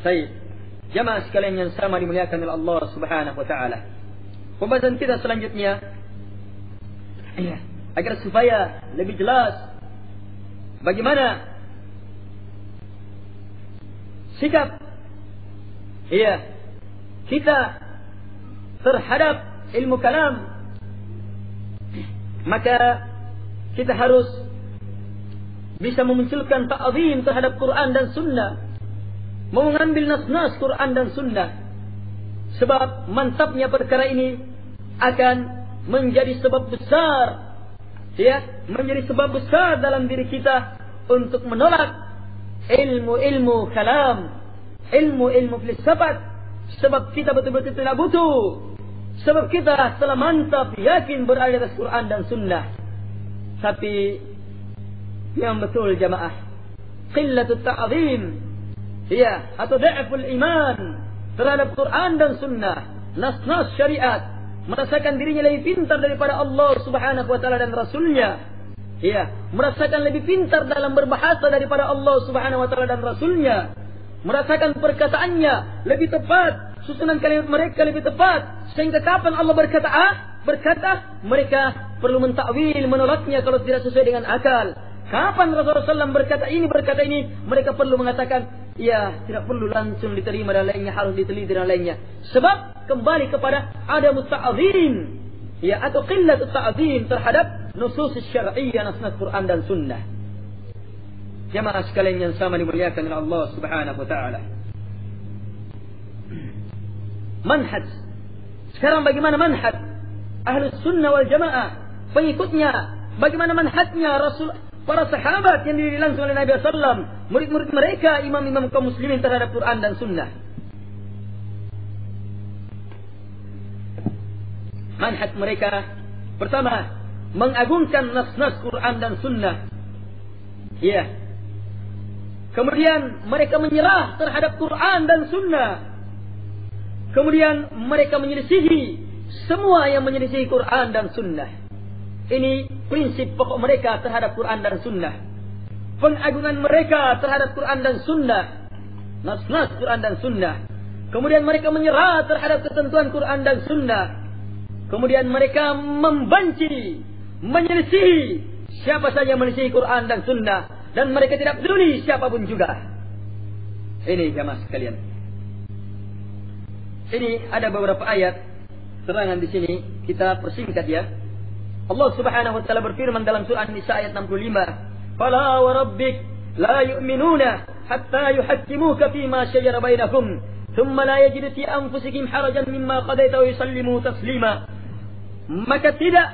Baik. Jamaah sekalian yang sama dimuliakan oleh Allah Subhanahu wa taala. Pembahasan kita selanjutnya agar supaya lebih jelas bagaimana sikap kita terhadap ilmu kalam, maka kita harus bisa memunculkan ta'zim terhadap Quran dan Sunnah, mengambil nas-nas Quran dan Sunnah, sebab mantapnya perkara ini akan menjadi sebab besar, menjadi sebab besar dalam diri kita untuk menolak ilmu-ilmu kalam, ilmu-ilmu filsafat, sebab kita betul-betul tidak butuh, sebab kita telah mantap yakin berada di atas Quran dan Sunnah. Tapi yang betul jamaah, qillatut ta'zim atau dha'ful iman terhadap Quran dan Sunnah, nas-nas syariat, merasakan dirinya lebih pintar daripada Allah Subhanahu wa taala dan Rasulnya, merasakan lebih pintar dalam berbahasa daripada Allah Subhanahu wa taala dan Rasulnya, merasakan perkataannya lebih tepat, susunan kalimat mereka lebih tepat, sehingga kapan Allah berkata, mereka perlu mentakwil, menolaknya kalau tidak sesuai dengan akal. Kapan Rasulullah SAW berkata ini, mereka perlu mengatakan, tidak perlu langsung diterima dan lainnya, harus diteliti dan lainnya. Sebab kembali kepada ada ta'zim, atau qillat ta'zim terhadap nusus syar'iyyah, nas-nas Quran dan Sunnah. Jamaah sekalian yang sama dimuliakan oleh Allah Subhanahu wa taala. Manhaj. Sekarang bagaimana manhaj Ahlus Sunnah wal Jamaah, pengikutnya, bagaimana manhajnya Rasul, para sahabat yang dirilis langsung oleh Nabi SAW, murid-murid mereka, imam-imam kaum muslimin terhadap Quran dan Sunnah. Manhaj mereka pertama, mengagungkan nas-nas Quran dan Sunnah. Kemudian mereka menyerah terhadap Quran dan Sunnah. Kemudian mereka menyelisihi semua yang menyelisihi Quran dan Sunnah. Ini prinsip pokok mereka terhadap Quran dan Sunnah. Pengagungan mereka terhadap Quran dan Sunnah, nas-nas Quran dan Sunnah. Kemudian mereka menyerah terhadap ketentuan Quran dan Sunnah. Kemudian mereka membenci, menyelisihi siapa saja menyelisihi Quran dan Sunnah, dan mereka tidak peduli siapapun juga. Ini jamaah sekalian. Ini ada beberapa ayat terangan di sini, kita persingkat Allah Subhanahu wa taala berfirman dalam surah An-Nisa ayat 65, "Fala wa rabbik la yu'minuna hatta yuhakkimuka fima shajara bainahum, thumma la yajidu fi anfusihim harajan mimma qadaita wa yusallimu taslima." Maka tidak,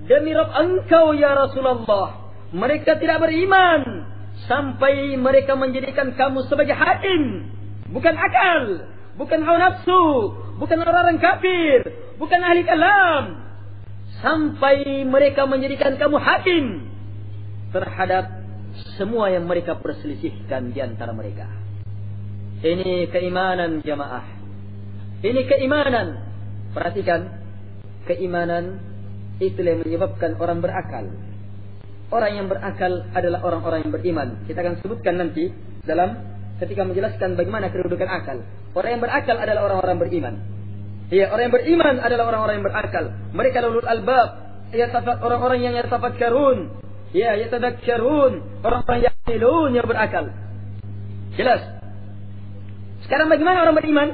demi Rabb engkau ya Rasulullah, mereka tidak beriman sampai mereka menjadikan kamu sebagai hakim, bukan akal, bukan hawa nafsu, bukan orang kafir, bukan ahli kalam, sampai mereka menjadikan kamu hakim terhadap semua yang mereka perselisihkan di antara mereka. Ini keimanan jamaah. Ini keimanan. Perhatikan, keimanan itu yang menyebabkan orang berakal. Orang yang berakal adalah orang-orang yang beriman. Kita akan sebutkan nanti dalam ketika menjelaskan bagaimana kedudukan akal. Orang yang berakal adalah orang-orang beriman. Orang yang beriman adalah orang-orang yang berakal. Mereka ulul albab, orang-orang yang yatafakkarun, yatadakkarun, orang-orang yang yaqilun, yang berakal. Jelas. Sekarang bagaimana orang beriman?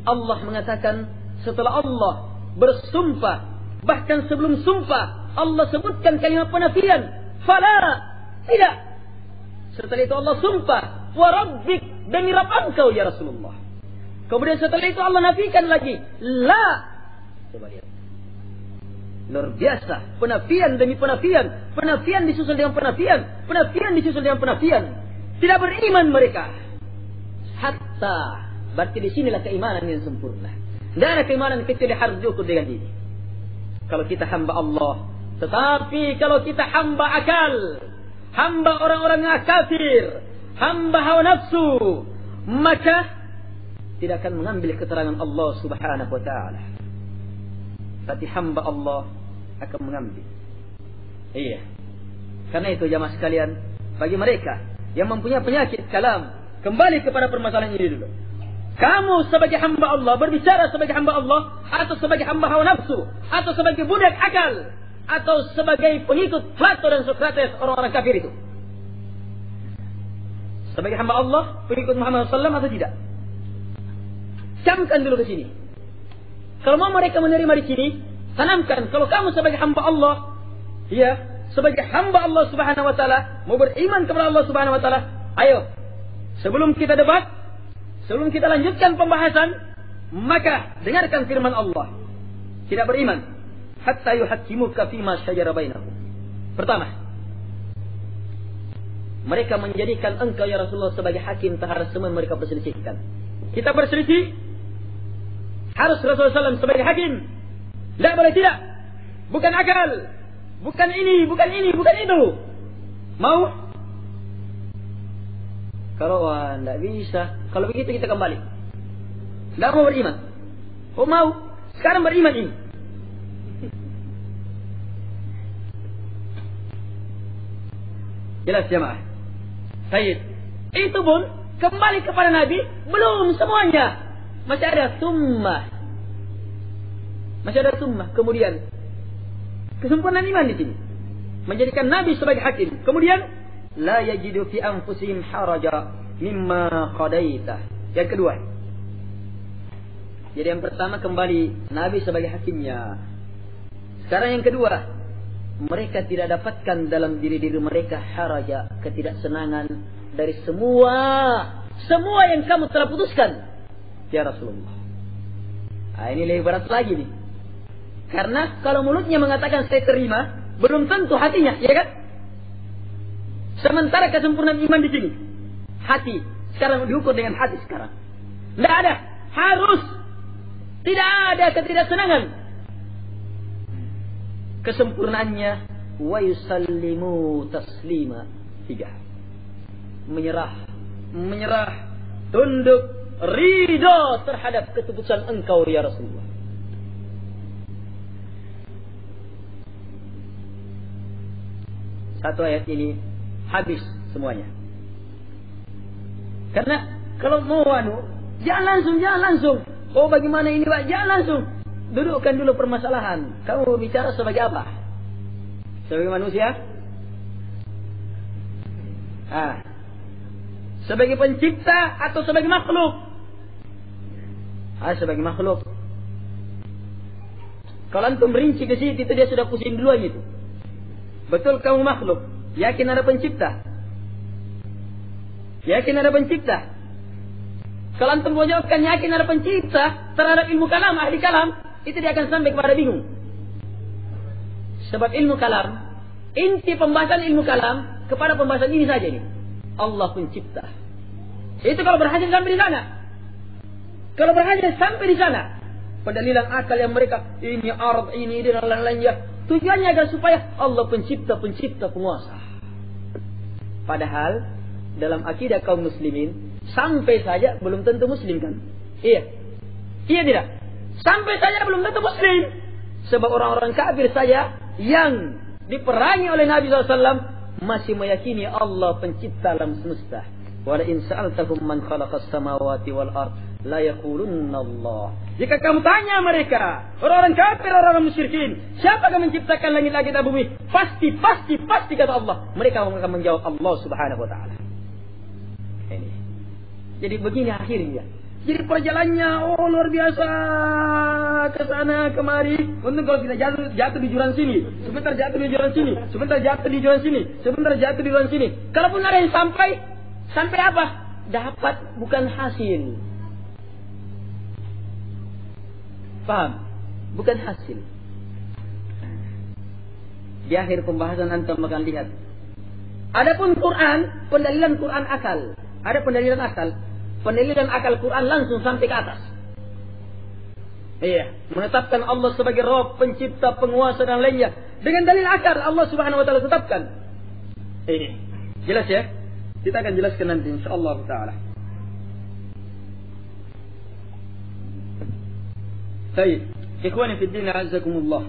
Allah mengatakan setelah Allah bersumpah, bahkan sebelum sumpah Allah sebutkan kalimat penafian, fala, tidak. Setelah itu Allah sumpah, wa rabbik, demi Rabb engkau ya Rasulullah. Kemudian setelah itu Allah nafikan lagi, la. Coba lihat. Luar biasa, penafian demi penafian, penafian disusul dengan penafian, penafian disusul dengan penafian. Tidak beriman mereka. Hatta, berarti di sinilah keimanan yang sempurna. Tidak ada keimanan kecuali harus diukur dengan ini. Kalau kita hamba Allah, tetapi kalau kita hamba akal, hamba orang-orang yang kafir, hamba hawa nafsu, maka tidak akan mengambil keterangan Allah Subhanahu wa taala. Tapi hamba Allah akan mengambil. Karena itu jamaah sekalian, bagi mereka yang mempunyai penyakit kalam, kembali kepada permasalahan ini dulu. Kamu sebagai hamba Allah berbicara sebagai hamba Allah, atau sebagai hamba hawa nafsu, atau sebagai budak akal, atau sebagai pengikut Plato dan Sokrates, orang-orang kafir itu. sebagai hamba Allah, pengikut Muhammad SAW atau tidak? Camkan dulu ke sini. Kalau mau mereka menerima di sini, tanamkan. Kalau kamu sebagai hamba Allah, ya, sebagai hamba Allah Subhanahu wa taala, mau beriman kepada Allah Subhanahu wa taala, ayo. Sebelum kita debat, sebelum kita lanjutkan pembahasan, maka dengarkan firman Allah. Tidak beriman hatta yuhakkimuka fima syajara bainahum. Pertama, mereka menjadikan engkau ya Rasulullah sebagai hakim terhadap semua mereka perselisihkan. Kita berselisih, harus Rasulullah SAW sebagai hakim. Tidak boleh tidak. Bukan akal. Bukan ini, bukan ini, bukan itu. Mau? Kalau tidak bisa. Kalau begitu kita kembali. Tidak mau beriman. Oh mau? Sekarang beriman ini. Jelas jemaah. Baik. Itu pun kembali kepada Nabi belum semuanya. Masih ada summah. Masih ada summah. Kemudian kesempurnaan iman di sini. Menjadikan Nabi sebagai hakim. Kemudian la yajidu fi anfusihim haraja mimma qadaita. Yang kedua. Jadi yang pertama kembali Nabi sebagai hakimnya. Sekarang yang kedua, mereka tidak dapatkan dalam diri-diri mereka haraja, ketidaksenangan dari semua yang kamu telah putuskan ya Rasulullah. Nah, ini lebih berat lagi nih. Karena kalau mulutnya mengatakan saya terima, belum tentu hatinya, ya kan? Sementara kesempurnaan iman di sini, hati sekarang diukur dengan hati sekarang. Tidak ada, harus tidak ada ketidaksenangan. Kesempurnaannya wa yusallimu taslima. 3. Menyerah, tunduk, ridha terhadap keputusan engkau ya Rasulullah. Satu ayat ini habis semuanya. Karena kalau mau jangan langsung. Oh bagaimana ini Pak? Jangan langsung. Dudukkan dulu permasalahan. Kamu bicara sebagai apa? Sebagai manusia? Sebagai pencipta atau sebagai makhluk? Sebagai makhluk. Kalau antum rinci ke situ itu dia sudah pusing duluan itu. Betul kamu makhluk? Yakin ada pencipta? Yakin ada pencipta? Kalau antum mau jawabkan yakin ada pencipta terhadap ilmu kalam, ahli kalam, itu dia akan sampai kepada bingung. Sebab ilmu kalam, inti pembahasan ilmu kalam kepada pembahasan ini saja nih. Allah pencipta. Itu kalau berhasil sampai di sana. Kalau berhasil sampai di sana, pendalilan akal yang mereka ini arad ini dan lain-lainnya, tujuannya agar supaya Allah pencipta, penguasa. Padahal dalam akidah kaum muslimin sampai saja belum tentu muslim kan? Iya. Iya tidak? Sampai saja belum tentu muslim. Sebab orang-orang kafir saja yang diperangi oleh Nabi SAW masih meyakini Allah pencipta alam semesta. Wala in sa'altahum man khalaqas samawati wal ard la yaqulunna Allah. Jika kamu tanya mereka, orang-orang kafir, orang-orang musyrikin, siapa yang menciptakan langit-langit dan bumi? Pasti kata Allah. Mereka akan menjawab Allah Subhanahu wa taala. Ini. Jadi begini akhirnya. Jadi perjalanannya luar biasa, ke sana kemari. Untung kalau kita jatuh di jurang sini, sebentar jatuh di jurang sini, sebentar jatuh di jurang sini, sebentar jatuh di jurang sini. Kalaupun ada yang sampai apa? Dapat bukan hasil. Paham? Bukan hasil. Di akhir pembahasan antum akan lihat. Adapun Quran, pendalilan Quran akal. Ada pendalilan akal. Pendalilan akal Quran langsung sampai ke atas. Iya, menetapkan Allah sebagai Rabb, pencipta, penguasa dan lainnya. Dengan dalil akal Allah Subhanahu wa taala tetapkan. Ini. Jelas ya? Kita akan jelaskan nanti insyaallah taala. Baik, ikhwani fi din azzakumullah.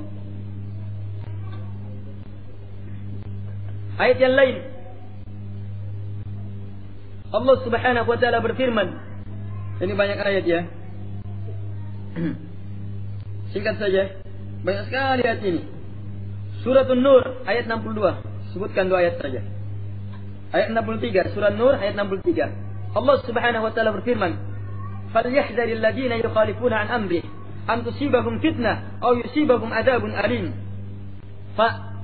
Ayat yang lain Allah Subhanahu wa taala berfirman. Ini banyak ayat ya. Singkat saja. Banyak sekali ayat ini. Surat An-Nur ayat 62. Sebutkan 2 ayat saja. ayat 63, surah Nur ayat 63. Allah Subhanahu wa taala berfirman, "Falyahdharil ladzina yukhalifuna an amrih an tusibahum fitnah aw yusibahum adzabun alim."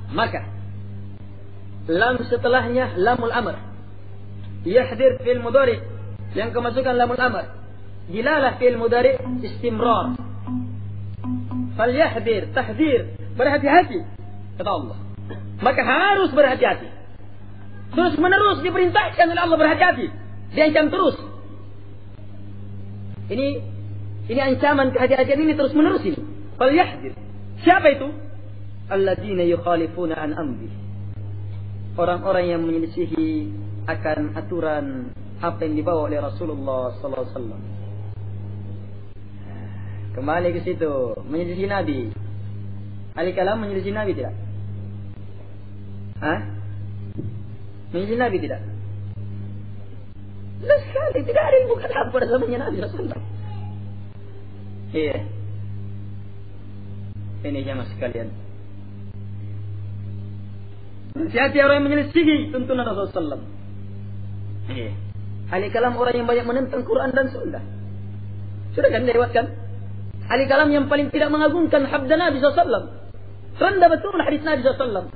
Maka lam setelahnya lamul amr. Yahdir fil mudhari yang kemasukan lamul amr. Dilalah fil mudhari istimrar. Falyahdir, tahdzir, berhati-hati kata Allah. Maka harus berhati-hati. Terus menerus diperintahkan oleh Allah berhati-hati. Diancam terus. Ini ancaman kehati-hatian ini terus menerus ini. Falyahdir. Siapa itu? Alladzina yukhalifuna an amri. Orang-orang yang menyelisihi akan aturan apa yang dibawa oleh Rasulullah sallallahu alaihi wasallam. Kembali ke situ, menyelisihi Nabi. Ahli kalam menyelisihi Nabi tidak? Menyelisihi Nabi tidak? Jelas sekali, tidak ada yang bukan hak pada zamannya Nabi SAW. Iya. Ini jamaah sekalian. Hati-hati orang yang menyelisihi tuntunan Rasulullah SAW. Iya. Ahli kalam orang yang banyak menentang Quran dan Sunnah. Sudah kan dilewatkan? Ahli kalam yang paling tidak mengagungkan sabda Nabi SAW. Rendah betul hadis Nabi SAW.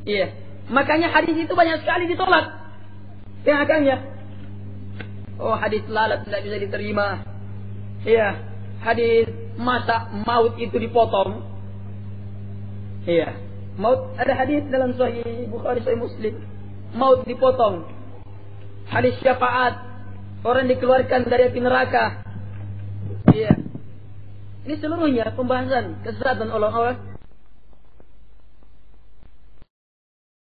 Iya. Makanya hadis itu banyak sekali ditolak. Yang akannya. Oh, hadis lalat tidak bisa diterima. Iya. Hadis masa maut itu dipotong. Iya. Maut, ada hadis dalam Sahih Bukhari, Sahih Muslim. Maut dipotong. Hadis syafaat. Orang dikeluarkan dari api neraka. Iya. Ini seluruhnya pembahasan kesesatan orang-orang